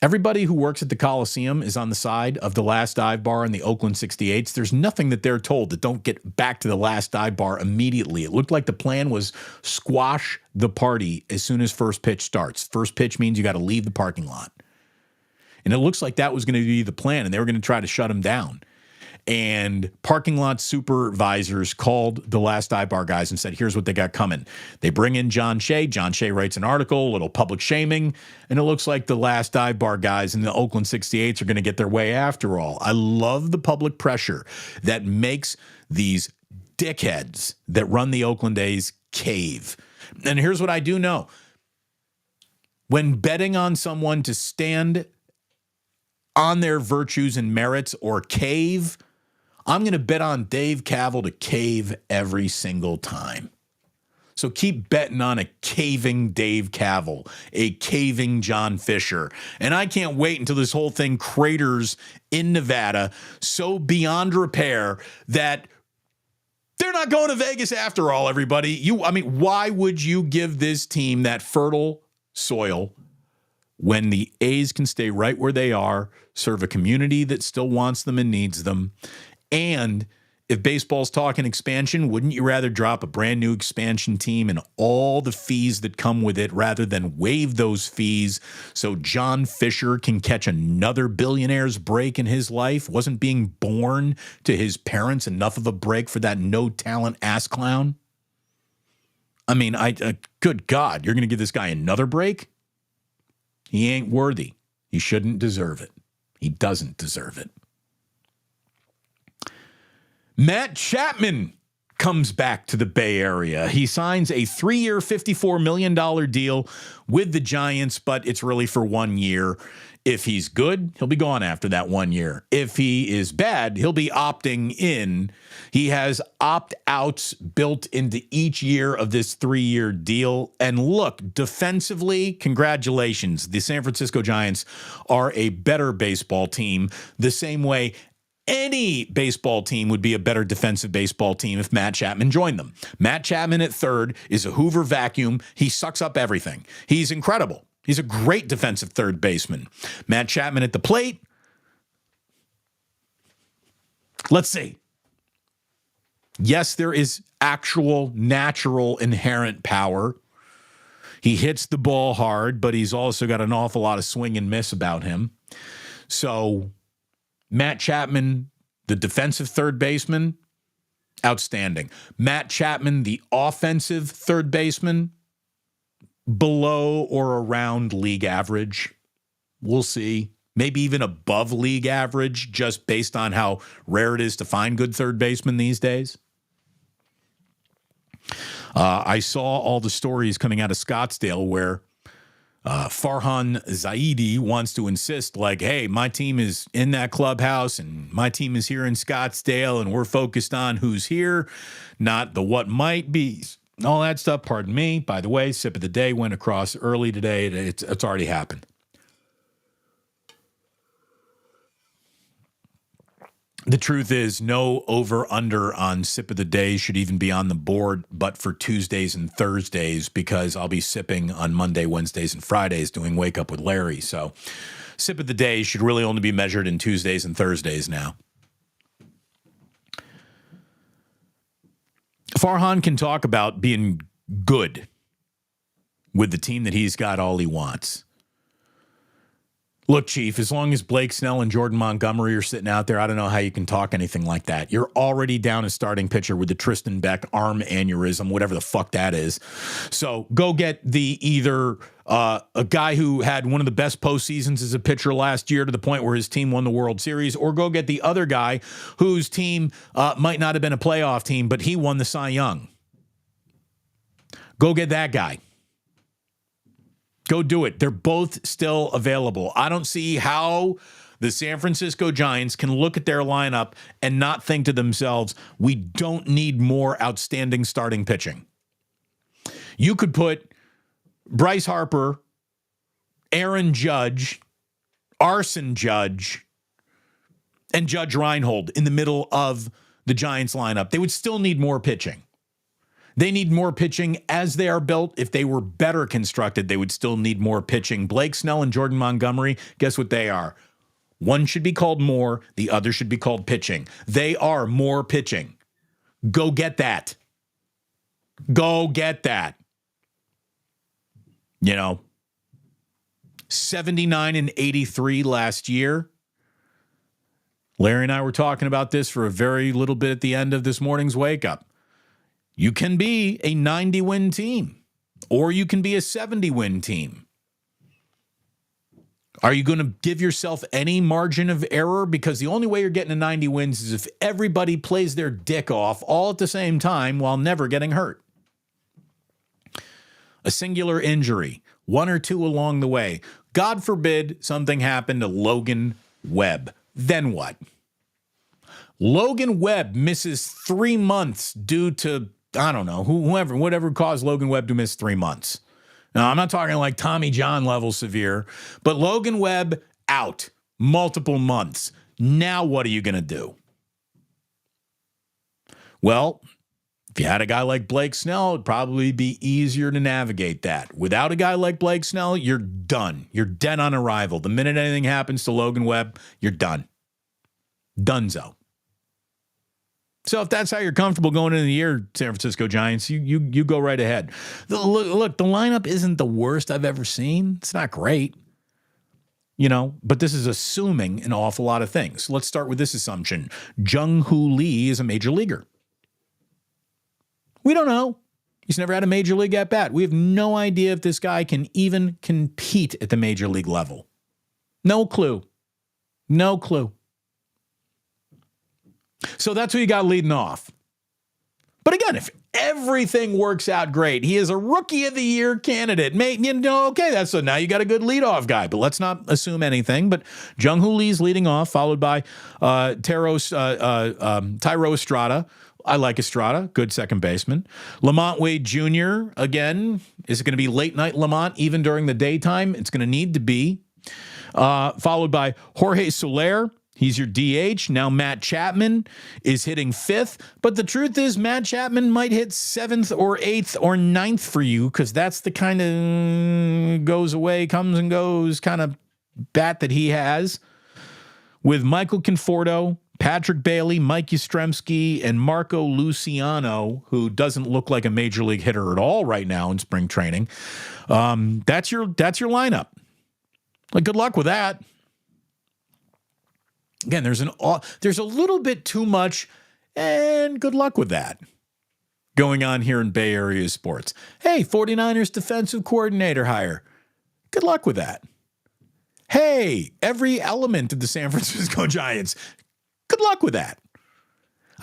everybody who works at the Coliseum is on the side of the last dive bar and the Oakland 68s, there's nothing that they're told that don't get back to the last dive bar immediately. It looked like the plan was squash the party as soon as first pitch starts. First pitch means you got to leave the parking lot. And it looks like that was going to be the plan, and they were going to try to shut him down. And parking lot supervisors called the last dive bar guys and said, here's what they got coming. They bring in John Shea. John Shea writes an article, a little public shaming, and it looks like the last dive bar guys in the Oakland 68s are going to get their way after all. I love the public pressure that makes these dickheads that run the Oakland A's cave. And here's what I do know. When betting on someone to stand on their virtues and merits or cave, I'm going to bet on Dave Kaval to cave every single time. So keep betting on a caving Dave Kaval, a caving John Fisher. And I can't wait until this whole thing craters in Nevada so beyond repair that they're not going to Vegas after all, everybody. Why would you give this team that fertile soil when the A's can stay right where they are, serve a community that still wants them and needs them? And if baseball's talking expansion, wouldn't you rather drop a brand new expansion team and all the fees that come with it rather than waive those fees so John Fisher can catch another billionaire's break in his life? Wasn't being born to his parents enough of a break for that no-talent ass clown? Good God, you're going to give this guy another break? He ain't worthy. He shouldn't deserve it. He doesn't deserve it. Matt Chapman comes back to the Bay Area. He signs a 3-year, $54 million deal with the Giants, but it's really for 1 year. If he's good, he'll be gone after that 1 year. If he is bad, he'll be opting in. He has opt-outs built into each year of this 3-year deal. And look, defensively, congratulations. The San Francisco Giants are a better baseball team, the same way any baseball team would be a better defensive baseball team if Matt Chapman joined them. Matt Chapman at third is a Hoover vacuum. He sucks up everything. He's incredible. He's a great defensive third baseman. Matt Chapman at the plate. Let's see. Yes, there is actual, natural, inherent power. He hits the ball hard, but he's also got an awful lot of swing and miss about him. So Matt Chapman, the defensive third baseman, outstanding. Matt Chapman, the offensive third baseman, below or around league average. We'll see. Maybe even above league average, just based on how rare it is to find good third basemen these days. I saw all the stories coming out of Scottsdale where Farhan Zaidi wants to insist, like, hey, my team is in that clubhouse and my team is here in Scottsdale and we're focused on who's here, not the what might be. All that stuff, pardon me. By the way, sip of the day went across early today. It's already happened. The truth is, no over-under on sip of the day should even be on the board, but for Tuesdays and Thursdays, because I'll be sipping on Monday, Wednesdays, and Fridays doing Wake Up with Larry. So sip of the day should really only be measured in Tuesdays and Thursdays now. Farhan can talk about being good with the team that he's got all he wants. Look, Chief, as long as Blake Snell and Jordan Montgomery are sitting out there, I don't know how you can talk anything like that. You're already down a starting pitcher with the Tristan Beck arm aneurysm, whatever the fuck that is. So go get the either a guy who had one of the best postseasons as a pitcher last year to the point where his team won the World Series, or go get the other guy whose team might not have been a playoff team, but he won the Cy Young. Go get that guy. Go do it. They're both still available. I don't see how the San Francisco Giants can look at their lineup and not think to themselves, we don't need more outstanding starting pitching. You could put Bryce Harper, Aaron Judge, Arson Judge, and Judge Reinhold in the middle of the Giants lineup. They would still need more pitching. They need more pitching as they are built. If they were better constructed, they would still need more pitching. Blake Snell and Jordan Montgomery, guess what they are? One should be called more. The other should be called pitching. They are more pitching. Go get that. Go get that. 79 and 83 last year. Larry and I were talking about this for a very little bit at the end of this morning's wake up. You can be a 90-win team, or you can be a 70-win team. Are you going to give yourself any margin of error? Because the only way you're getting to 90 wins is if everybody plays their dick off all at the same time while never getting hurt. A singular injury, one or two along the way. God forbid something happened to Logan Webb. Then what? Logan Webb misses 3 months due to, I don't know, whatever caused Logan Webb to miss 3 months. Now, I'm not talking like Tommy John level severe, but Logan Webb out multiple months. Now what are you going to do? Well, if you had a guy like Blake Snell, it'd probably be easier to navigate that. Without a guy like Blake Snell, you're done. You're dead on arrival. The minute anything happens to Logan Webb, you're done. Dunzo. So if that's how you're comfortable going into the year, San Francisco Giants, you go right ahead. Look, the lineup isn't the worst I've ever seen. It's not great, but this is assuming an awful lot of things. Let's start with this assumption. Jung-Hoo Lee is a major leaguer. We don't know. He's never had a major league at bat. We have no idea if this guy can even compete at the major league level. No clue. No clue. So that's who you got leading off. But again, if everything works out great, he is a Rookie of the Year candidate. Okay, so now you got a good leadoff guy, but let's not assume anything. But Jung-Hoo Lee's leading off, followed by Tyro Estrada. I like Estrada, good second baseman. Lamont Wade Jr., again, is it going to be late night Lamont even during the daytime? It's going to need to be. Followed by Jorge Soler. He's your DH. Now Matt Chapman is hitting 5th. But the truth is Matt Chapman might hit 7th or 8th or 9th for you because that's the kind of goes away, comes and goes kind of bat that he has. With Michael Conforto, Patrick Bailey, Mike Yastrzemski, and Marco Luciano, who doesn't look like a major league hitter at all right now in spring training. That's your lineup. Like, good luck with that. Again, there's a little bit too much, and good luck with that going on here in Bay Area sports. Hey, 49ers defensive coordinator hire. Good luck with that. Hey, every element of the San Francisco Giants. Good luck with that.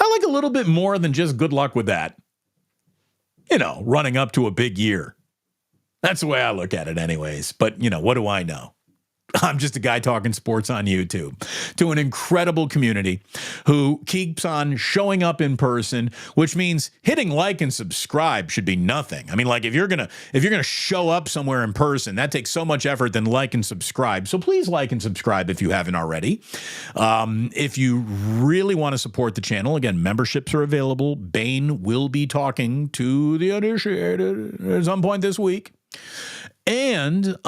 I like a little bit more than just good luck with that. Running up to a big year. That's the way I look at it anyways. But, what do I know? I'm just a guy talking sports on YouTube to an incredible community who keeps on showing up in person, which means hitting like and subscribe should be nothing. I mean, like if you're going to show up somewhere in person, that takes so much effort than like and subscribe. So please like and subscribe if you haven't already. If you really want to support the channel, again, memberships are available. Bane will be talking to the uninitiated at some point this week. And,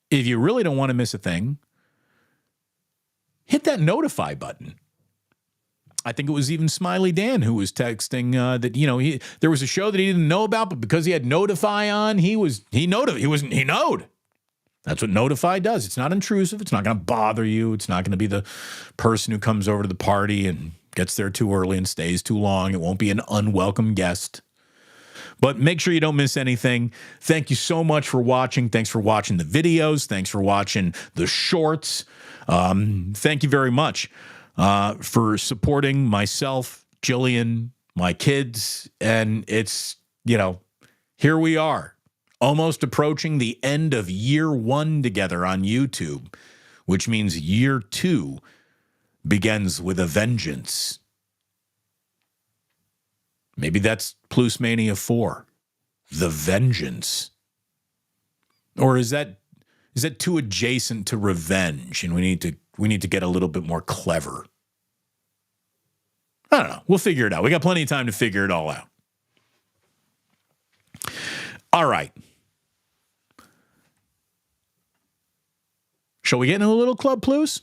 if you really don't want to miss a thing, hit that notify button. I think it was even Smiley Dan who was texting that, there was a show that he didn't know about, but because he had notify on, he knowed. That's what notify does. It's not intrusive. It's not going to bother you. It's not going to be the person who comes over to the party and gets there too early and stays too long. It won't be an unwelcome guest. But make sure you don't miss anything. Thank you so much for watching. Thanks for watching the videos. Thanks for watching the shorts. Thank you very much for supporting myself, Jillian, my kids. And it's, here we are, almost approaching the end of year 1 together on YouTube, which means year 2 begins with a vengeance. Maybe that's Plucemania IV, The Vengeance. Or is that too adjacent to revenge and we need to get a little bit more clever? I don't know. We'll figure it out. We got plenty of time to figure it all out. All right. Shall we get into a little Club Plus?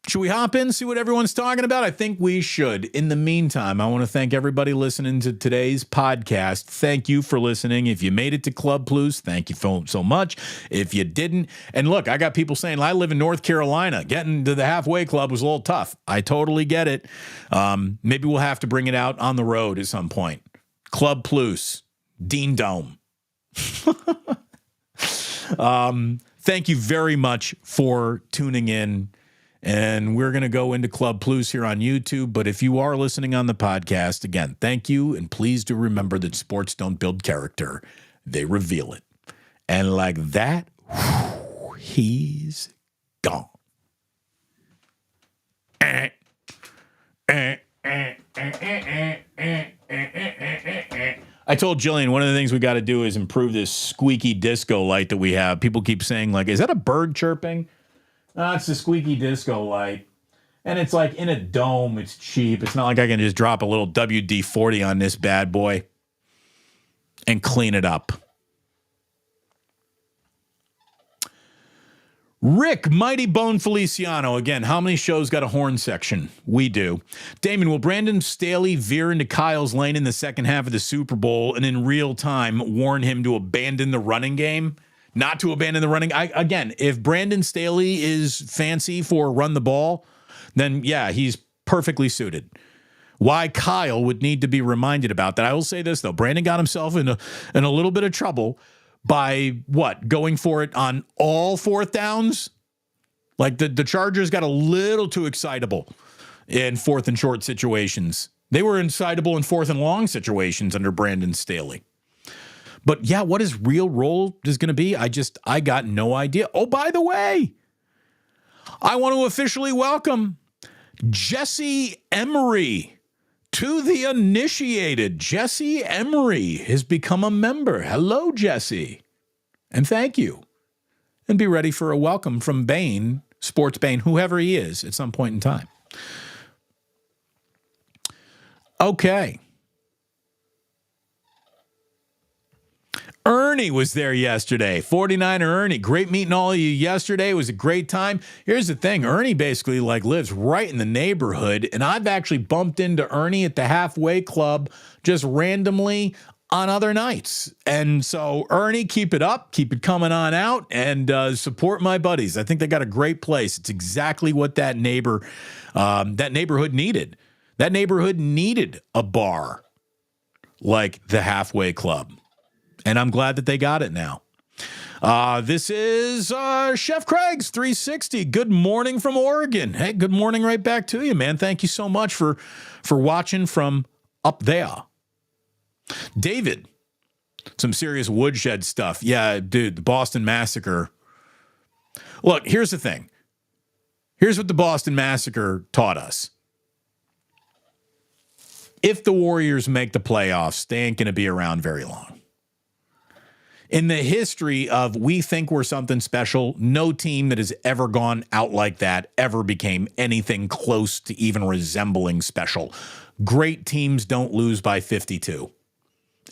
Should we hop in, see what everyone's talking about? I think we should. In the meantime, I want to thank everybody listening to today's podcast. Thank you for listening. If you made it to Club Plus, thank you so much. If you didn't, and look, I got people saying, I live in North Carolina. Getting to the halfway club was a little tough. I totally get it. Maybe we'll have to bring it out on the road at some point. Club Plus, Dean Dome. Thank you very much for tuning in. And we're going to go into Club Plus here on YouTube. But if you are listening on the podcast, again, thank you. And please do remember that sports don't build character. They reveal it. And like that, he's gone. I told Jillian one of the things we got to do is improve this squeaky disco light that we have. People keep saying, like, is that a bird chirping? No, it's the squeaky disco light. And it's like in a dome. It's cheap. It's not like I can just drop a little WD-40 on this bad boy and clean it up. Rick, Mighty Bone Feliciano. Again, how many shows got a horn section? We do. Damon, will Brandon Staley veer into Kyle's lane in the second half of the Super Bowl and in real time warn him to abandon the running game? Not to abandon the running. Again, if Brandon Staley is fancy for run the ball, then yeah, he's perfectly suited. Why Kyle would need to be reminded about that. I will say this, though. Brandon got himself in a little bit of trouble by going for it on all fourth downs. Like the Chargers got a little too excitable in fourth and short situations They were insightable in 4th and long situations under Brandon Staley. But yeah, what his real role is going to be, I got no idea. Oh, by the way, I want to officially welcome Jesse Emery to the initiated. Jesse Emery has become a member. Hello, Jesse. And thank you. And be ready for a welcome from Bane, Sports Bane, whoever he is, at some point in time. Okay. Ernie was there yesterday. 49er Ernie. Great meeting all of you yesterday. It was a great time. Here's the thing. Ernie basically lives right in the neighborhood, and I've actually bumped into Ernie at the halfway club just randomly on other nights. And so, Ernie, keep it up. Keep it coming on out, and support my buddies. I think they got a great place. It's exactly what that neighborhood needed. That neighborhood needed a bar like the halfway club. And I'm glad that they got it now. This is Chef Craig's 360. Good morning from Oregon. Hey, good morning right back to you, man. Thank you so much for watching from up there. David, some serious woodshed stuff. Yeah, dude, the Boston Massacre. Look, here's the thing. Here's what the Boston Massacre taught us. If the Warriors make the playoffs, they ain't going to be around very long. In the history of we think we're something special, no team that has ever gone out like that ever became anything close to even resembling special. Great teams don't lose by 52.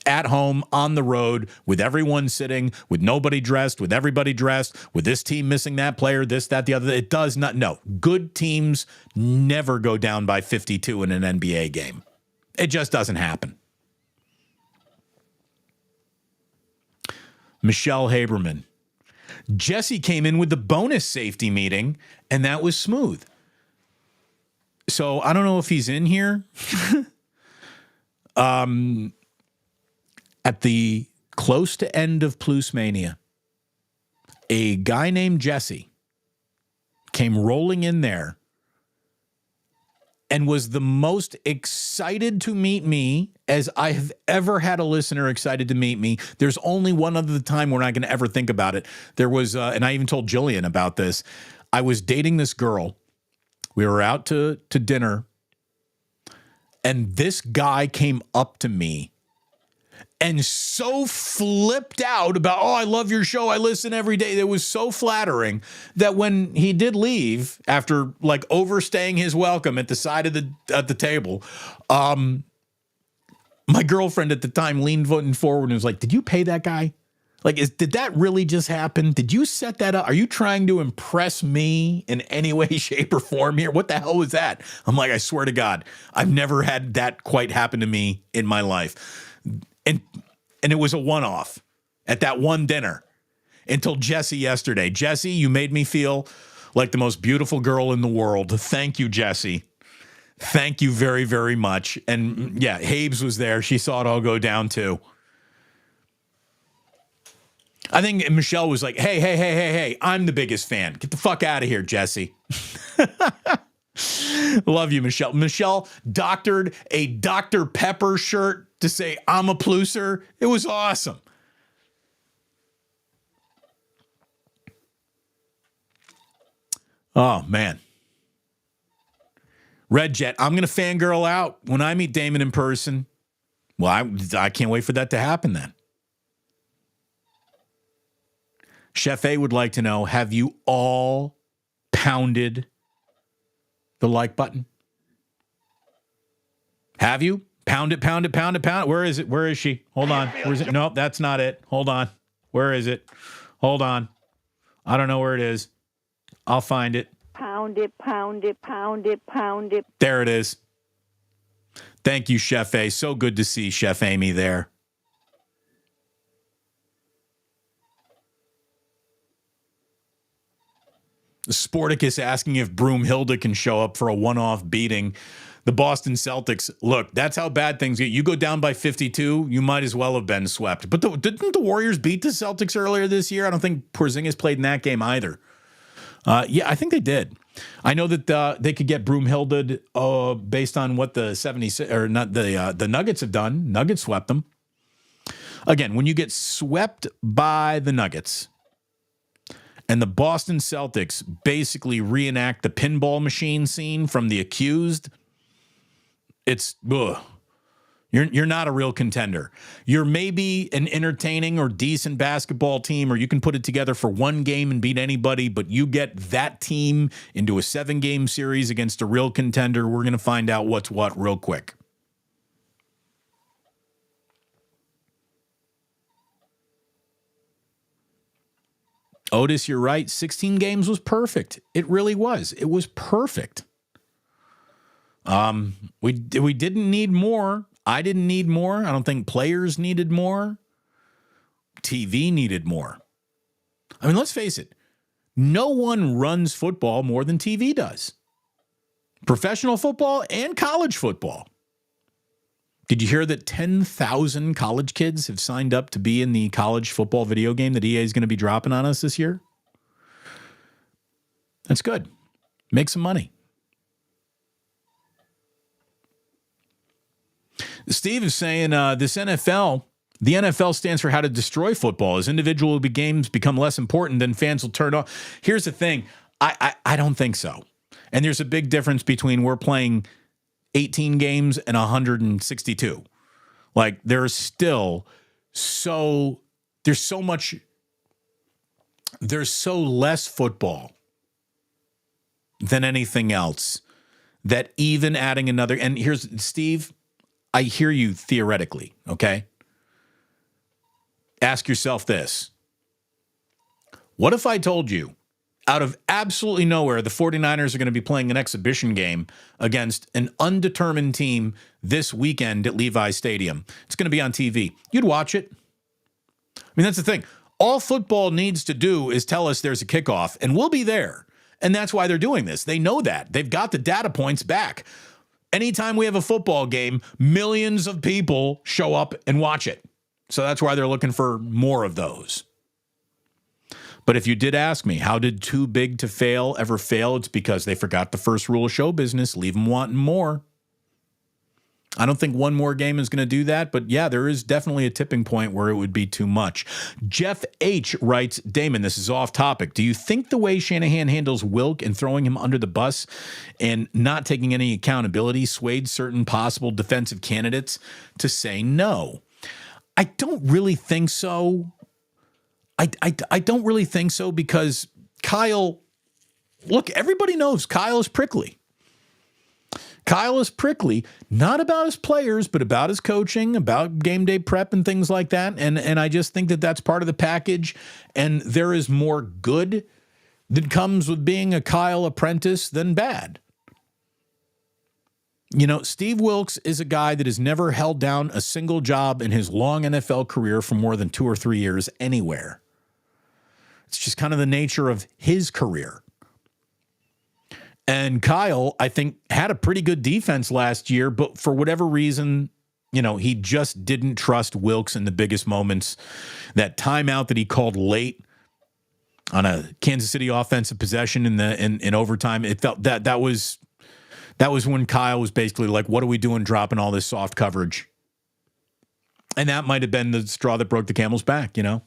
At home, on the road, with everyone sitting, with nobody dressed, with everybody dressed, with this team missing that player, this, that, the other. It does not. No, good teams never go down by 52 in an NBA game. It just doesn't happen. Michelle Haberman. Jesse came in with the bonus safety meeting, and that was smooth. So I don't know if he's in here. At the close to end of Plucemania, a guy named Jesse came rolling in there and was the most excited to meet me as I have ever had a listener excited to meet me. There's only one other time we're not going to ever think about it. There was, and I even told Jillian about this. I was dating this girl. We were out to dinner, and this guy came up to me and so flipped out about, oh, I love your show. I listen every day. It was so flattering that when he did leave after like overstaying his welcome at the side of the table, my girlfriend at the time leaned forward and was like, did you pay that guy? Like, did that really just happen? Did you set that up? Are you trying to impress me in any way, shape, or form here? What the hell was that? I'm like, I swear to God, I've never had that quite happen to me in my life. And it was a one-off at that one dinner until Jesse yesterday. Jesse, you made me feel like the most beautiful girl in the world. Thank you, Jesse. Thank you very, very much. And yeah, Habes was there. She saw it all go down too. I think Michelle was like, hey, I'm the biggest fan. Get the fuck out of here, Jesse. Love you, Michelle. Michelle doctored a Dr. Pepper shirt to say, I'm a Plucer. It was awesome. Oh, man. Red Jet, I'm going to fangirl out when I meet Damon in person. Well, I can't wait for that to happen then. Chef A would like to know, have you all pounded the like button? Have you? Pound it. Where is it? Where is she? Hold on. Where is it? Nope, that's not it. Hold on. Where is it? Hold on. I don't know where it is. I'll find it. Pound it. There it is. Thank you, Chef A. So good to see Chef Amy there. Sporticus asking if Broomhilda can show up for a one-off beating. The Boston Celtics, look, that's how bad things get. You go down by 52, you might as well have been swept. But didn't the Warriors beat the Celtics earlier this year? I don't think Porzingis played in that game either. Yeah, I think they did. I know that they could get Broomhilded based on what the 76 or not the Nuggets have done. Nuggets swept them. Again, when you get swept by the Nuggets and the Boston Celtics basically reenact the pinball machine scene from The Accused, it's you're not a real contender. You're maybe an entertaining or decent basketball team, or you can put it together for one game and beat anybody, but you get that team into a 7-game series against a real contender, we're going to find out what's what real quick. Otis, you're right. 16 games was perfect. It really was. It was perfect. We didn't need more. I didn't need more. I don't think players needed more. TV needed more. I mean, let's face it. No one runs football more than TV does. Professional football and college football. Did you hear that 10,000 college kids have signed up to be in the college football video game that EA is going to be dropping on us this year? That's good. Make some money. Steve is saying this NFL, the NFL stands for how to destroy football. As individual games become less important, then fans will turn off. Here's the thing. I don't think so. And there's a big difference between we're playing 18 games and 162. Like there's so less football than anything else that even adding another, and here's Steve, I hear you theoretically, okay? Ask yourself this. What if I told you, out of absolutely nowhere, the 49ers are going to be playing an exhibition game against an undetermined team this weekend at Levi's Stadium? It's going to be on TV. You'd watch it. I mean, that's the thing. All football needs to do is tell us there's a kickoff, and we'll be there. And that's why they're doing this. They know that. They've got the data points back. Anytime we have a football game, millions of people show up and watch it. So that's why they're looking for more of those. But if you did ask me, how did Too Big to Fail ever fail? It's because they forgot the first rule of show business, leave them wanting more. I don't think one more game is going to do that, but yeah, there is definitely a tipping point where it would be too much. Jeff H. writes, Damon, this is off topic. Do you think the way Shanahan handles Wilk and throwing him under the bus and not taking any accountability swayed certain possible defensive candidates to say no? I don't really think so. I don't really think so because Kyle, look, everybody knows Kyle is prickly. Kyle is prickly, not about his players, but about his coaching, about game day prep and things like that. And I just think that that's part of the package. And there is more good that comes with being a Kyle apprentice than bad. You know, Steve Wilks is a guy that has never held down a single job in his long NFL career for more than 2 or 3 years anywhere. It's just kind of the nature of his career. And Kyle, I think, had a pretty good defense last year, but for whatever reason, you know, he just didn't trust Wilks in the biggest moments. That timeout that he called late on a Kansas City offensive possession in overtime, it felt that was when Kyle was basically like, what are we doing dropping all this soft coverage? And that might have been the straw that broke the camel's back, you know?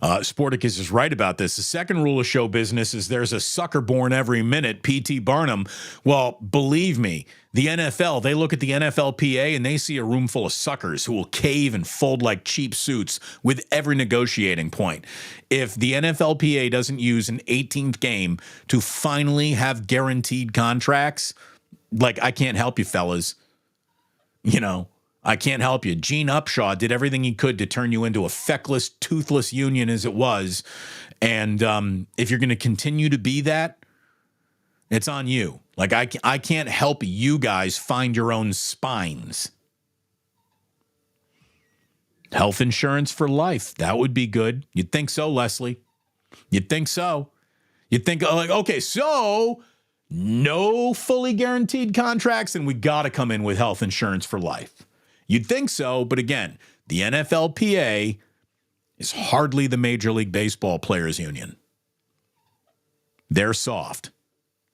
Sporticus is right about this. The second rule of show business is there's a sucker born every minute, P.T. Barnum. Well, believe me, the NFL, they look at the NFLPA and they see a room full of suckers who will cave and fold like cheap suits with every negotiating point. If the NFLPA doesn't use an 18th game to finally have guaranteed contracts, like, I can't help you, fellas. You know, I can't help you. Gene Upshaw did everything he could to turn you into a feckless, toothless union as it was. And if you're going to continue to be that, it's on you. Like, I can't help you guys find your own spines. Health insurance for life. That would be good. You'd think so, Leslie. You'd think so. You'd think, like, okay, so no fully guaranteed contracts, and we got to come in with health insurance for life. You'd think so, but again, the NFLPA is hardly the Major League Baseball Players Union. They're soft.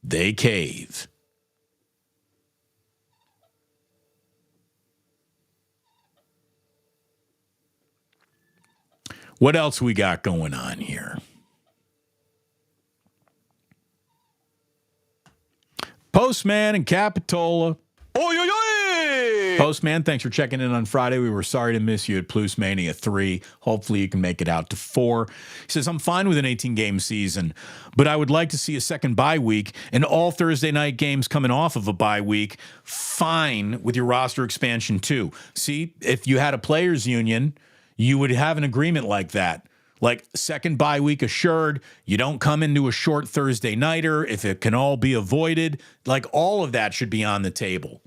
They cave. What else we got going on here? Postman and Capitola. Oy, oy, oy! Postman, thanks for checking in on Friday. We were sorry to miss you at Plucemania III. Hopefully you can make it out to 4. He says, I'm fine with an 18-game season, but I would like to see a second bye week and all Thursday night games coming off of a bye week. Fine with your roster expansion too. See, if you had a players union, you would have an agreement like that. Like second bye week assured, you don't come into a short Thursday nighter if it can all be avoided. Like all of that should be on the table.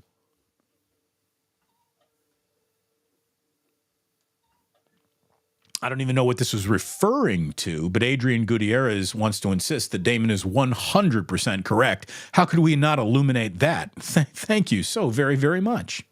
I don't even know what this was referring to, but Adrian Gutierrez wants to insist that Damon is 100% correct. How could we not illuminate that? Thank you so very, very much.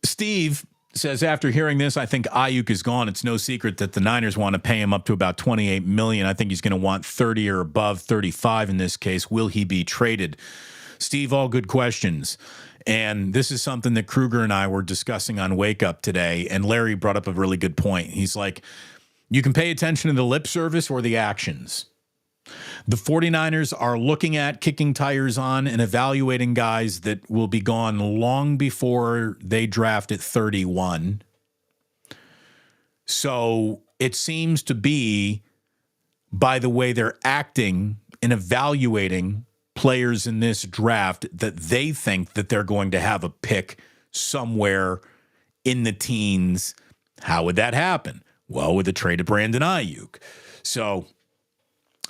Steve says, after hearing this, I think Aiyuk is gone. It's no secret that the Niners want to pay him up to about $28 million. I think he's going to want 30 or above, 35 in this case. Will he be traded? Steve, all good questions. And this is something that Kruger and I were discussing on Wake Up today, and Larry brought up a really good point. He's like, you can pay attention to the lip service or the actions. The 49ers are looking at kicking tires on and evaluating guys that will be gone long before they draft at 31. So it seems to be, by the way they're acting and evaluating players in this draft, that they think that they're going to have a pick somewhere in the teens. How would that happen? Well, with the trade of Brandon Aiyuk. So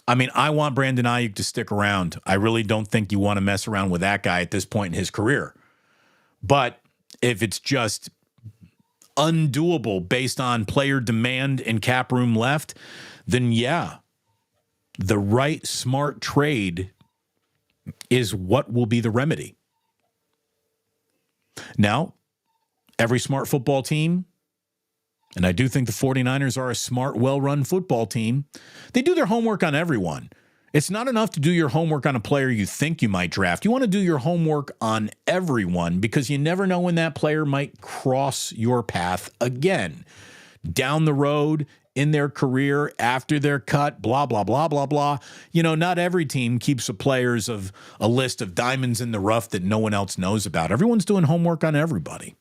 I mean, I want Brandon Aiyuk to stick around. I really don't think you want to mess around with that guy at this point in his career. But if it's just undoable based on player demand and cap room left, then yeah, the right smart trade is what will be the remedy. Now, every smart football team, and I do think the 49ers are a smart, well-run football team, they do their homework on everyone. It's not enough to do your homework on a player you think you might draft. You want to do your homework on everyone because you never know when that player might cross your path again. Down the road, in their career, after they're cut, blah, blah, blah, blah, blah. You know, not every team keeps a players of a list of diamonds in the rough that no one else knows about. Everyone's doing homework on everybody.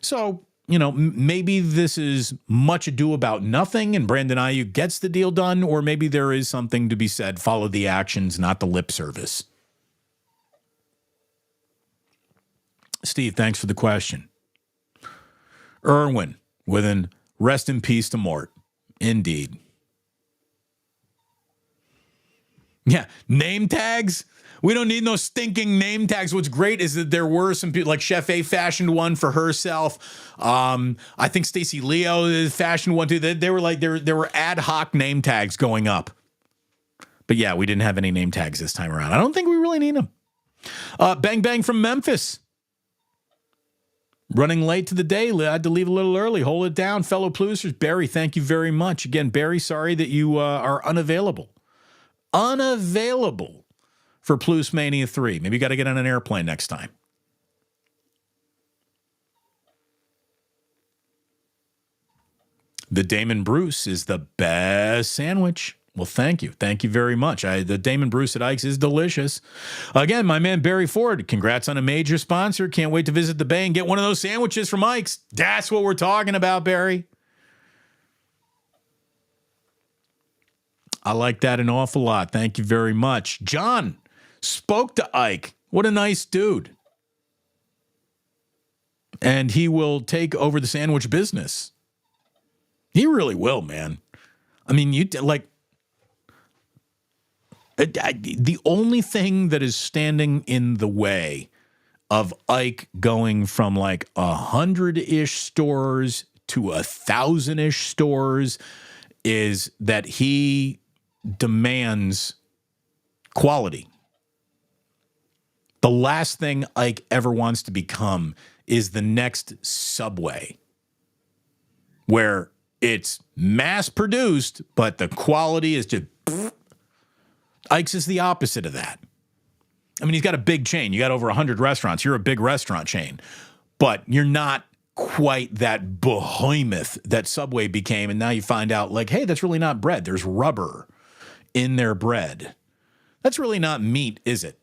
So, you know, maybe this is much ado about nothing and Brandon Aiyuk gets the deal done, or maybe there is something to be said. Follow the actions, not the lip service. Steve, thanks for the question. Irwin, with an rest in peace to Mort. Indeed. Yeah, name tags. We don't need no stinking name tags. What's great is that there were some people, like Chef A fashioned one for herself. I think Stacey Leo fashioned one too. They were like, there were ad hoc name tags going up. But yeah, we didn't have any name tags this time around. I don't think we really need them. Bang Bang from Memphis. Running late to the day. I had to leave a little early. Hold it down, fellow Plusers. Barry, thank you very much. Again, Barry, sorry that you are unavailable. Unavailable for Plucemania III. Maybe you got to get on an airplane next time. The Damon Bruce is the best sandwich. Well, thank you. Thank you very much. The Damon Bruce at Ike's is delicious. Again, my man Barry Ford, congrats on a major sponsor. Can't wait to visit the Bay and get one of those sandwiches from Ike's. That's what we're talking about, Barry. I like that an awful lot. Thank you very much. John spoke to Ike. What a nice dude. And he will take over the sandwich business. He really will, man. I mean, the only thing that is standing in the way of Ike going from like 100-ish stores to 1,000-ish stores is that he demands quality. The last thing Ike ever wants to become is the next Subway, where it's mass-produced, but the quality is just... Ike's is the opposite of that. I mean, he's got a big chain. You got over 100 restaurants. You're a big restaurant chain. But you're not quite that behemoth that Subway became, and now you find out, like, hey, that's really not bread. There's rubber in their bread. That's really not meat, is it?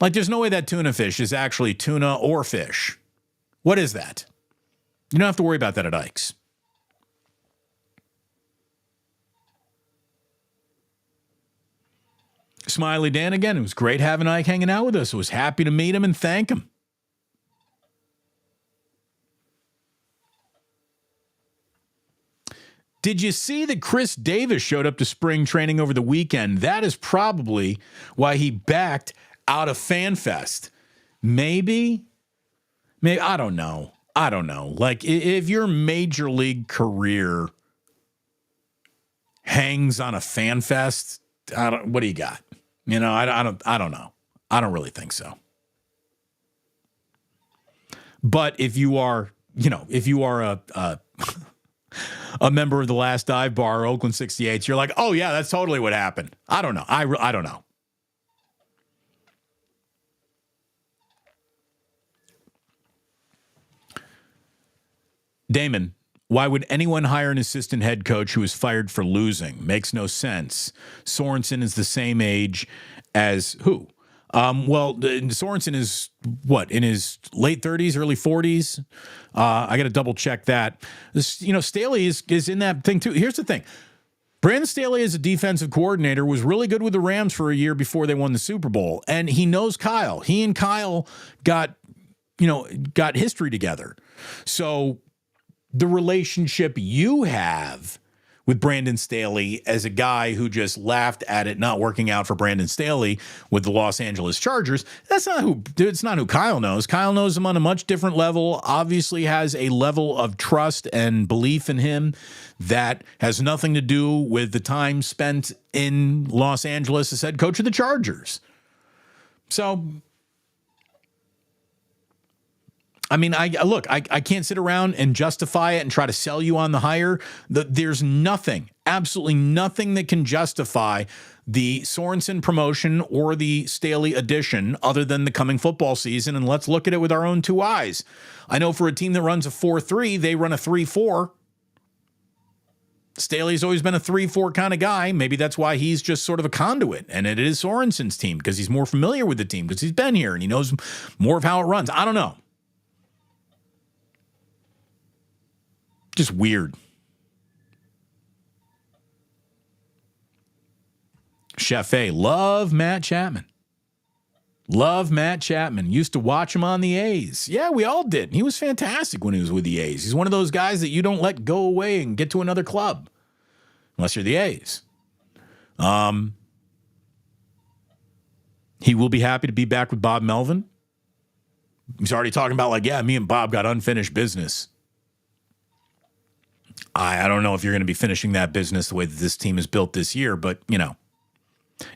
Like, there's no way that tuna fish is actually tuna or fish. What is that? You don't have to worry about that at Ike's. Smiley Dan again. It was great having Ike hanging out with us. I was happy to meet him and thank him. Did you see that Chris Davis showed up to spring training over the weekend? That is probably why he backed out of FanFest. Maybe, I don't know. Like, if your major league career hangs on a FanFest, what do you got? You know, I don't know. I don't really think so. But if you are a member of the Last Dive Bar, Oakland 68, you're like, oh yeah, that's totally what happened. I don't know. I don't know. Damon, why would anyone hire an assistant head coach who is fired for losing? Makes no sense. Sorensen is the same age as who? Well, Sorensen is what, in his late 30s, early 40s? I got to double check that. Staley is in that thing too. Here's the thing. Brandon Staley as a defensive coordinator was really good with the Rams for a year before they won the Super Bowl. And he knows Kyle. He and Kyle got history together. So the relationship you have with Brandon Staley as a guy who just laughed at it not working out for Brandon Staley with the Los Angeles Chargers, it's not who Kyle knows. Kyle knows him on a much different level, obviously has a level of trust and belief in him that has nothing to do with the time spent in Los Angeles as head coach of the Chargers. So, I mean, I can't sit around and justify it and try to sell you on the hire. There's nothing, absolutely nothing that can justify the Sorensen promotion or the Staley addition other than the coming football season. And let's look at it with our own two eyes. I know for a team that runs a 4-3, they run a 3-4. Staley's always been a 3-4 kind of guy. Maybe that's why he's just sort of a conduit. And it is Sorensen's team because he's more familiar with the team because he's been here and he knows more of how it runs. I don't know. Just weird. Chef A, love Matt Chapman. Love Matt Chapman. Used to watch him on the A's. Yeah, we all did. He was fantastic when he was with the A's. He's one of those guys that you don't let go away and get to another club. Unless you're the A's. He will be happy to be back with Bob Melvin. He's already talking about like, yeah, me and Bob got unfinished business. I don't know if you're going to be finishing that business the way that this team is built this year, but,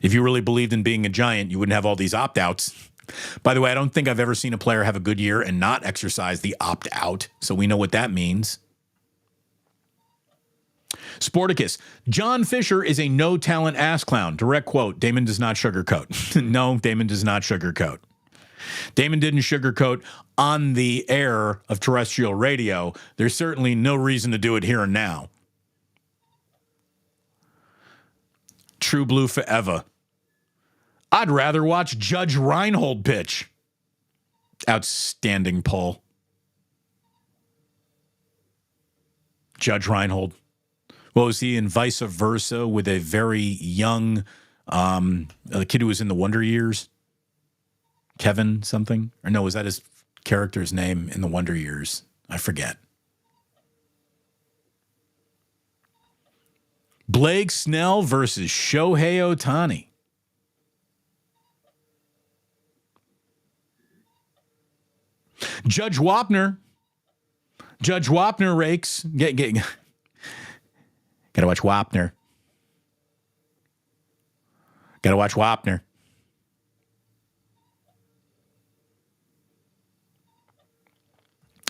if you really believed in being a giant, you wouldn't have all these opt-outs. By the way, I don't think I've ever seen a player have a good year and not exercise the opt-out, so we know what that means. Sporticus, John Fisher is a no-talent ass clown. Direct quote, Damon does not sugarcoat. No, Damon does not sugarcoat. Damon didn't sugarcoat on the air of terrestrial radio. There's certainly no reason to do it here and now. True Blue forever. I'd rather watch Judge Reinhold pitch. Outstanding poll. Judge Reinhold. What was he in Vice Versa with a very young kid who was in the Wonder Years? Kevin something? Or no, was that his character's name in the Wonder Years? I forget. Blake Snell versus Shohei Ohtani. Judge Wapner. Judge Wapner rakes. Gotta watch Wapner. Got to watch Wapner.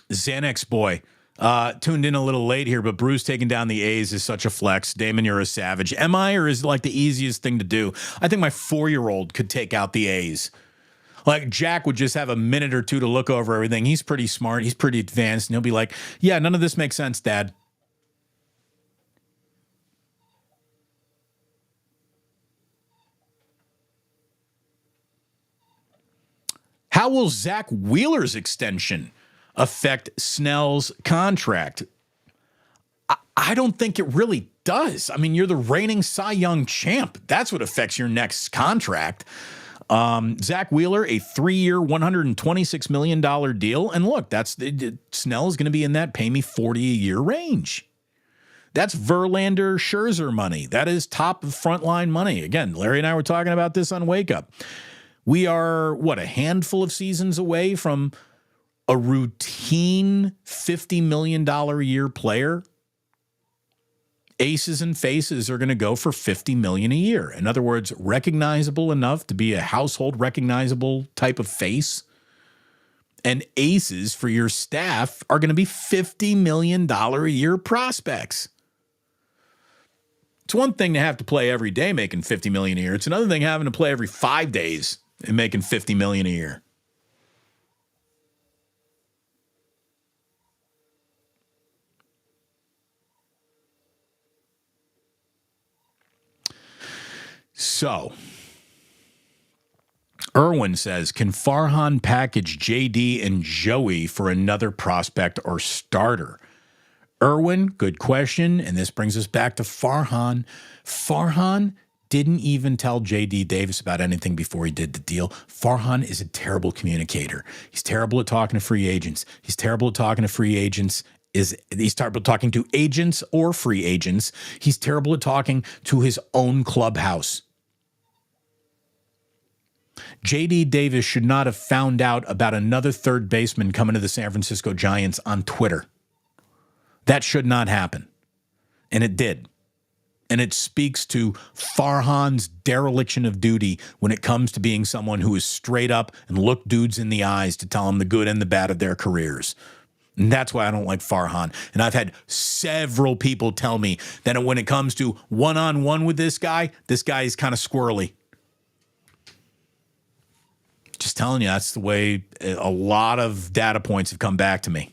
Xanax boy. Tuned in a little late here, but Bruce taking down the A's is such a flex. Damon, you're a savage. Am I, or is it like the easiest thing to do? I think my 4-year-old could take out the A's. Like Jack would just have a minute or two to look over everything. He's pretty smart. He's pretty advanced. And he'll be like, yeah, none of this makes sense, Dad. How will Zach Wheeler's extension affect Snell's contract? I don't think it really does. I mean, you're the reigning Cy Young champ. That's what affects your next contract. Zach Wheeler, a 3-year, $126 million deal. And look, Snell is going to be in that pay me 40 a year range. That's Verlander, Scherzer money. That is top frontline money. Again, Larry and I were talking about this on Wake Up. We are, a handful of seasons away from a routine $50 million a year player. Aces and faces are going to go for $50 million a year. In other words, recognizable enough to be a household recognizable type of face. And aces for your staff are going to be $50 million a year prospects. It's one thing to have to play every day making $50 million a year. It's another thing having to play every 5 days and making $50 million a year. So, Irwin says, can Farhan package JD and Joey for another prospect or starter? Irwin, good question. And this brings us back to Farhan. Farhan didn't even tell JD Davis about anything before he did the deal. Farhan is a terrible communicator. He's terrible at talking to free agents. He's terrible at talking to free agents. He's terrible at talking to agents or free agents. He's terrible at talking to his own clubhouse. JD Davis should not have found out about another third baseman coming to the San Francisco Giants on Twitter. That should not happen. And it did. And it speaks to Farhan's dereliction of duty when it comes to being someone who is straight up and look dudes in the eyes to tell them the good and the bad of their careers. And that's why I don't like Farhan. And I've had several people tell me that when it comes to one-on-one with this guy is kind of squirrely. Just telling you, that's the way a lot of data points have come back to me.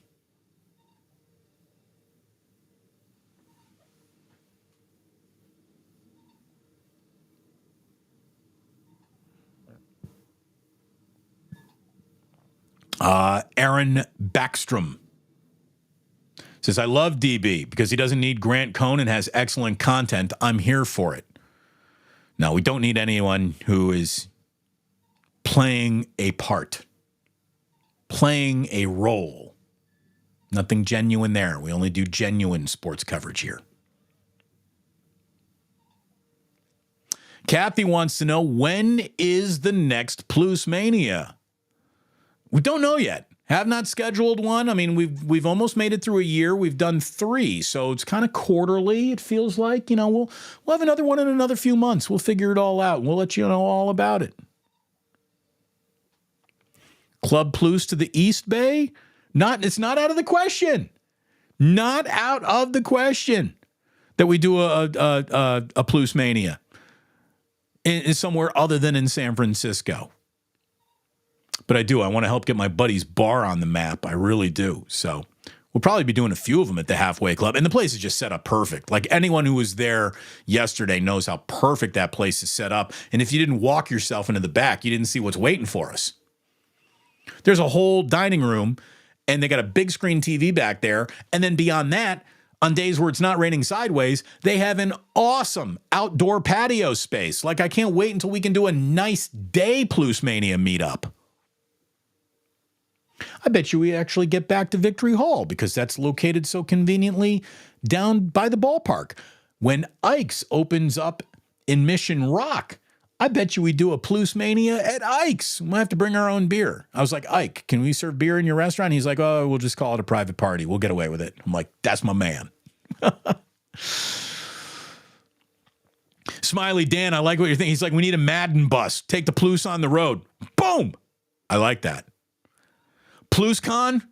Aaron Backstrom says, I love DB because he doesn't need Grant Cohn and has excellent content. I'm here for it. No, we don't need anyone who is playing a part, playing a role. Nothing genuine there. We only do genuine sports coverage here. Kathy wants to know, when is the next Plucemania? We don't know yet. Have not scheduled one. I mean, we've almost made it through a year. We've done 3, so it's kind of quarterly. It feels like, we'll have another one in another few months. We'll figure it all out. We'll let you know all about it. Club Plus to the East Bay? It's not out of the question. Not out of the question that we do a Plucemania in somewhere other than in San Francisco. But I want to help get my buddy's bar on the map. I really do. So we'll probably be doing a few of them at the Halfway Club. And the place is just set up perfect. Like anyone who was there yesterday knows how perfect that place is set up. And if you didn't walk yourself into the back, you didn't see what's waiting for us. There's a whole dining room, and they got a big screen TV back there. And then beyond that, on days where it's not raining sideways, they have an awesome outdoor patio space. Like, I can't wait until we can do a nice day Plucemania meetup. I bet you we actually get back to Victory Hall because that's located so conveniently down by the ballpark. When Ike's opens up in Mission Rock, I bet you we do a Plucemania at Ike's. We'll have to bring our own beer. I was like, Ike, can we serve beer in your restaurant? He's like, oh, we'll just call it a private party. We'll get away with it. I'm like, that's my man. Smiley Dan, I like what you're thinking. He's like, we need a Madden bus. Take the Plus on the road. Boom. I like that. PlusCon?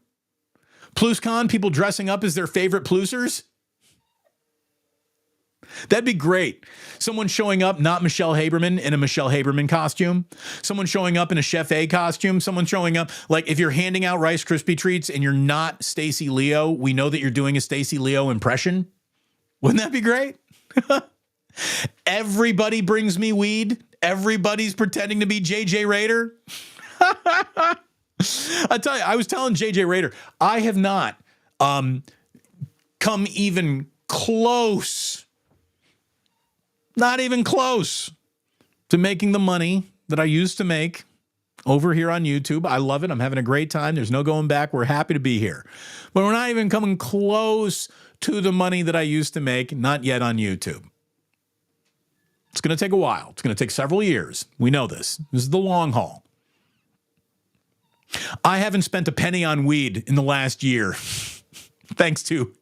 PlusCon, people dressing up as their favorite Plusers? That'd be great. Someone showing up, not Michelle Haberman, in a Michelle Haberman costume. Someone showing up in a Chef A costume. Someone showing up, like if you're handing out Rice Krispie treats and you're not Stacey Leo, we know that you're doing a Stacey Leo impression. Wouldn't that be great? Everybody brings me weed. Everybody's pretending to be JJ Raider. I tell you, I was telling JJ Raider, I have not come even close, not even close to making the money that I used to make over here on YouTube. I love it. I'm having a great time. There's no going back. We're happy to be here. But we're not even coming close to the money that I used to make, not yet on YouTube. It's going to take a while. It's going to take several years. We know this. This is the long haul. I haven't spent a penny on weed in the last year, thanks to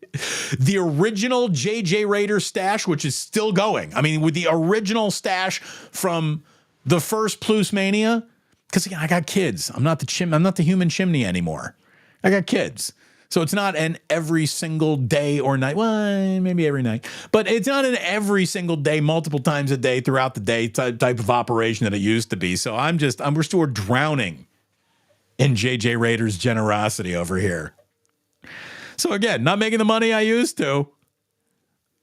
the original JJ Raider stash, which is still going. I mean, with the original stash from the first Plucemania, because again, I got kids. I'm not the human chimney anymore. I got kids. So it's not an every single day or night. Well, maybe every night. But it's not an every single day, multiple times a day, throughout the day type of operation that it used to be. So we're still drowning in JJ Raider's generosity over here. So again, not making the money I used to,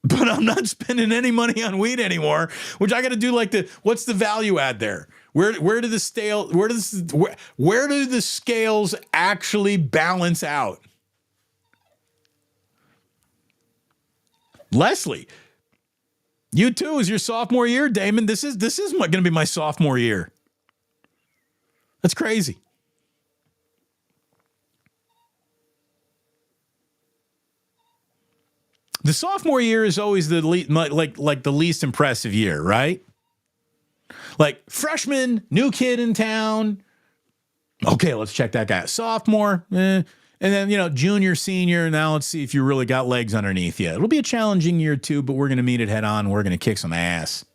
but I'm not spending any money on weed anymore, which I got to do what's the value add there? Where do the scales actually balance out? Leslie, you too, is your sophomore year, Damon. This is going to be my sophomore year. That's crazy. The sophomore year is always the the least impressive year, right? Like freshman, new kid in town. Okay, let's check that guy out. Sophomore, and then junior, senior. Now let's see if you really got legs underneath you. It'll be a challenging year too, but we're going to meet it head on. We're going to kick some ass.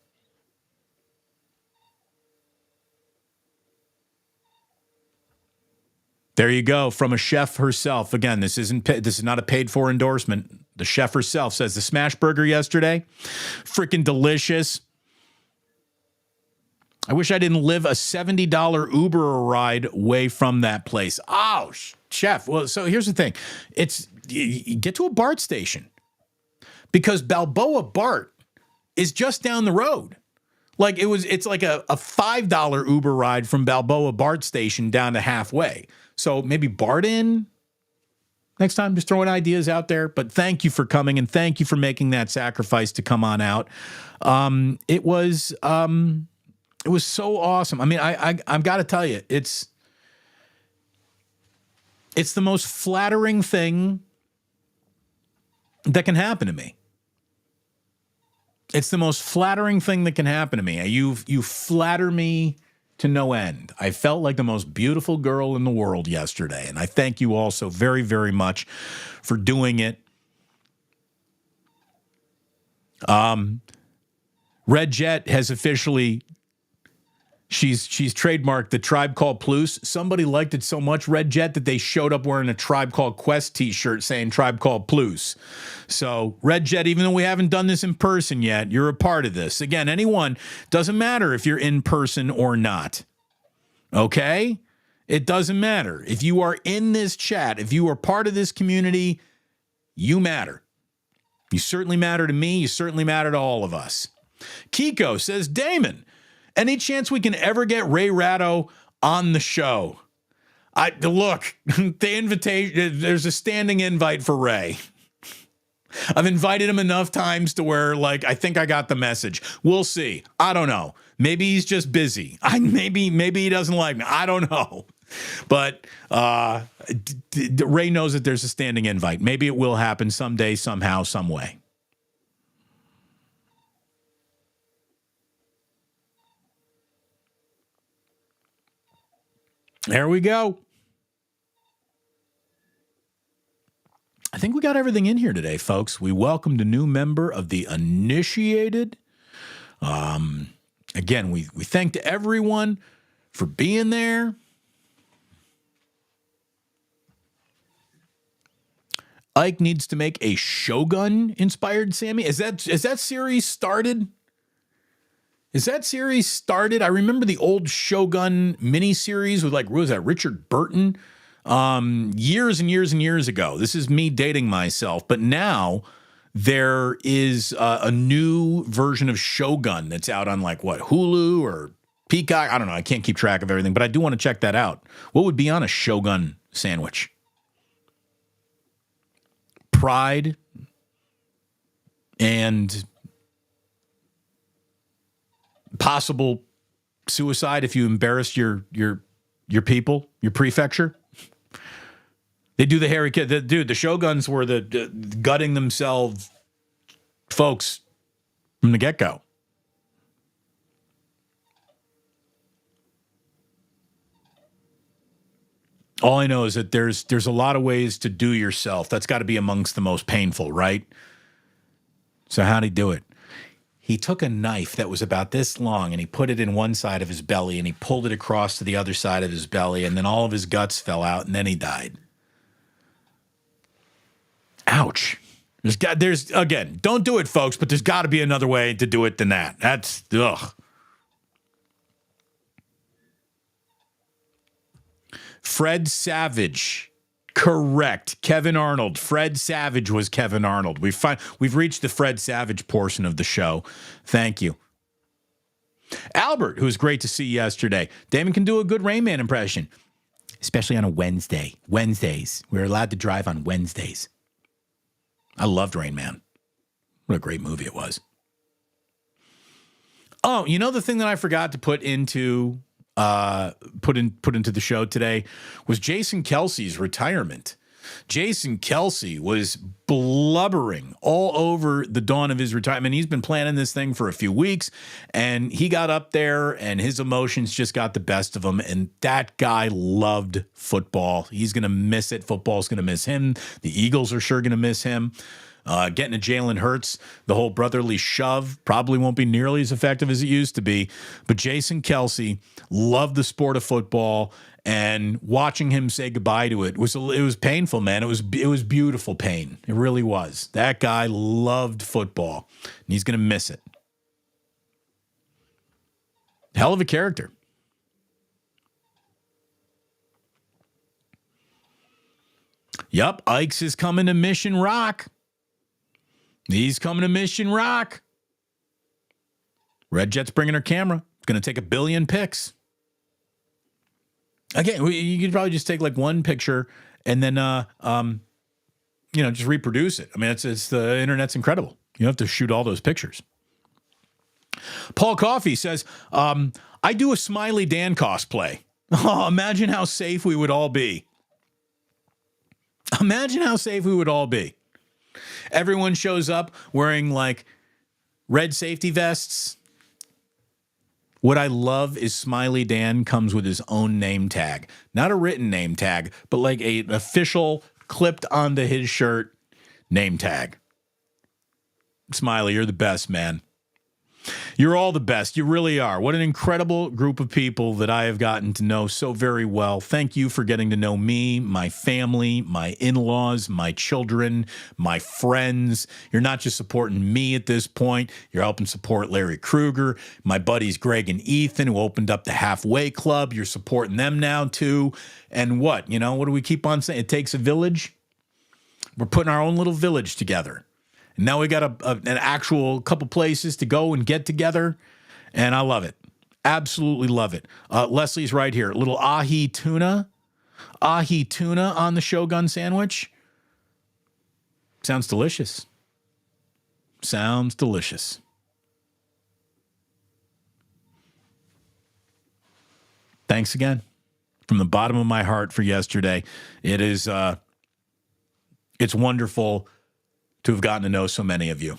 There you go, from a chef herself. Again, this is not a paid for endorsement. The chef herself says the smash burger yesterday, freaking delicious. I wish I didn't live a $70 Uber ride away from that place. Oh, chef. Well, so here's the thing. You get to a BART station because Balboa BART is just down the road. It's like a $5 Uber ride from Balboa BART station down to halfway. So maybe BART in next time, just throwing ideas out there. But thank you for coming and thank you for making that sacrifice to come on out. It was so awesome. I mean, I've got to tell you, it's the most flattering thing that can happen to me. It's the most flattering thing that can happen to me. You flatter me to no end. I felt like the most beautiful girl in the world yesterday, and I thank you all so very, very much for doing it. Red Jet has officially, she's trademarked the Tribe Called Plus. Somebody liked it so much, Red Jet, that they showed up wearing a Tribe Called Quest t-shirt saying Tribe Called Plus. So Red Jet, even though we haven't done this in person yet, you're a part of this. Again, anyone, doesn't matter if you're in person or not. Okay? It doesn't matter. If you are in this chat, if you are part of this community, you matter. You certainly matter to me. You certainly matter to all of us. Kiko says, Damon, any chance we can ever get Ray Ratto on the show? Look, the invitation, there's a standing invite for Ray. I've invited him enough times to where, I think I got the message. We'll see. I don't know. Maybe he's just busy. Maybe he doesn't like me. I don't know. But Ray knows that there's a standing invite. Maybe it will happen someday, somehow, some way. There we go. I think we got everything in here today, folks. We welcomed a new member of the initiated. Again, we thanked everyone for being there. Ike needs to make a Shogun-inspired Sammy. Is that series started? Is that series started? I remember the old Shogun miniseries with, like, what was that, Richard Burton? Years and years and years ago. This is me dating myself. But now there is a new version of Shogun that's out on, like, what, Hulu or Peacock? I don't know. I can't keep track of everything, but I do want to check that out. What would be on a Shogun sandwich? Pride and possible suicide if you embarrassed your people, your prefecture. They do the hairy kid. The Shoguns were the gutting themselves folks from the get-go. All I know is that there's a lot of ways to do yourself. That's got to be amongst the most painful, right? So how'd he do it? He took a knife that was about this long and he put it in one side of his belly and he pulled it across to the other side of his belly, and then all of his guts fell out and then he died. Ouch. There's again, don't do it, folks, but there's got to be another way to do it than that. That's, ugh. Fred Savage. Correct. Kevin Arnold. Fred Savage was Kevin Arnold. We've reached the Fred Savage portion of the show. Thank you. Albert, who was great to see yesterday. Damon can do a good Rain Man impression, especially on a Wednesday. Wednesdays. We're allowed to drive on Wednesdays. I loved Rain Man. What a great movie it was. Oh, you know the thing that I forgot to put into the show today was Jason Kelce's retirement. Jason Kelce was blubbering all over the dawn of his retirement. He's been planning this thing for a few weeks, and he got up there, and his emotions just got the best of him, and that guy loved football. He's going to miss it. Football's going to miss him. The Eagles are sure going to miss him. Getting a Jalen Hurts, the whole brotherly shove probably won't be nearly as effective as it used to be. But Jason Kelce loved the sport of football, and watching him say goodbye to it was painful, man. It was beautiful pain. It really was. That guy loved football, and he's going to miss it. Hell of a character. Yup, Ike's is coming to Mission Rock. He's coming to Mission Rock. Red Jet's bringing her camera. It's going to take 1 billion pics. Again, you could probably just take like one picture and then, just reproduce it. I mean, it's the internet's incredible. You don't have to shoot all those pictures. Paul Coffey says, I do a Smiley Dan cosplay. Oh, imagine how safe we would all be. Imagine how safe we would all be. Everyone shows up wearing like red safety vests. What I love is Smiley Dan comes with his own name tag. Not a written name tag, but like an official clipped onto his shirt name tag. Smiley, you're the best, man. You're all the best. You really are. What an incredible group of people that I have gotten to know so very well. Thank you for getting to know me, my family, my in-laws, my children, my friends. You're not just supporting me at this point. You're helping support Larry Krueger, my buddies Greg and Ethan, who opened up the Halfway Club. You're supporting them now, too. And what do we keep on saying? It takes a village. We're putting our own little village together. And now we got an actual couple places to go and get together, and I love it. Absolutely love it. Leslie's right here. A little ahi tuna on the Shogun sandwich. Sounds delicious. Sounds delicious. Thanks again from the bottom of my heart for yesterday. It's wonderful to have gotten to know so many of you.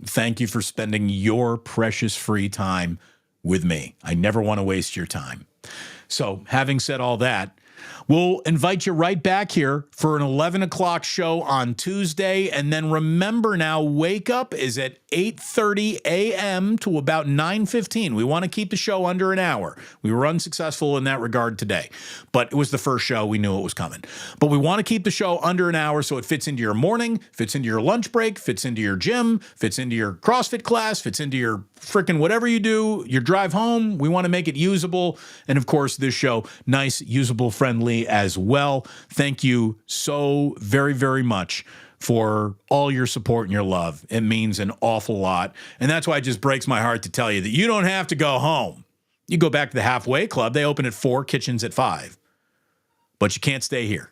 Thank you for spending your precious free time with me. I never want to waste your time. So having said all that, We'll invite you right back here for an 11 o'clock show on Tuesday. And then remember now, Wake Up is at 8:30 a.m. to about 9:15. We want to keep the show under an hour. We were unsuccessful in that regard today, but it was the first show. We knew it was coming. But we want to keep the show under an hour so it fits into your morning, fits into your lunch break, fits into your gym, fits into your CrossFit class, fits into your freaking whatever you do, your drive home. We want to make it usable. And of course, this show, nice, usable, friendly as well. Thank you so very, very much for all your support and your love. It means an awful lot. And that's why it just breaks my heart to tell you that you don't have to go home. You go back to the halfway club. They open at 4, kitchens at 5. But you can't stay here.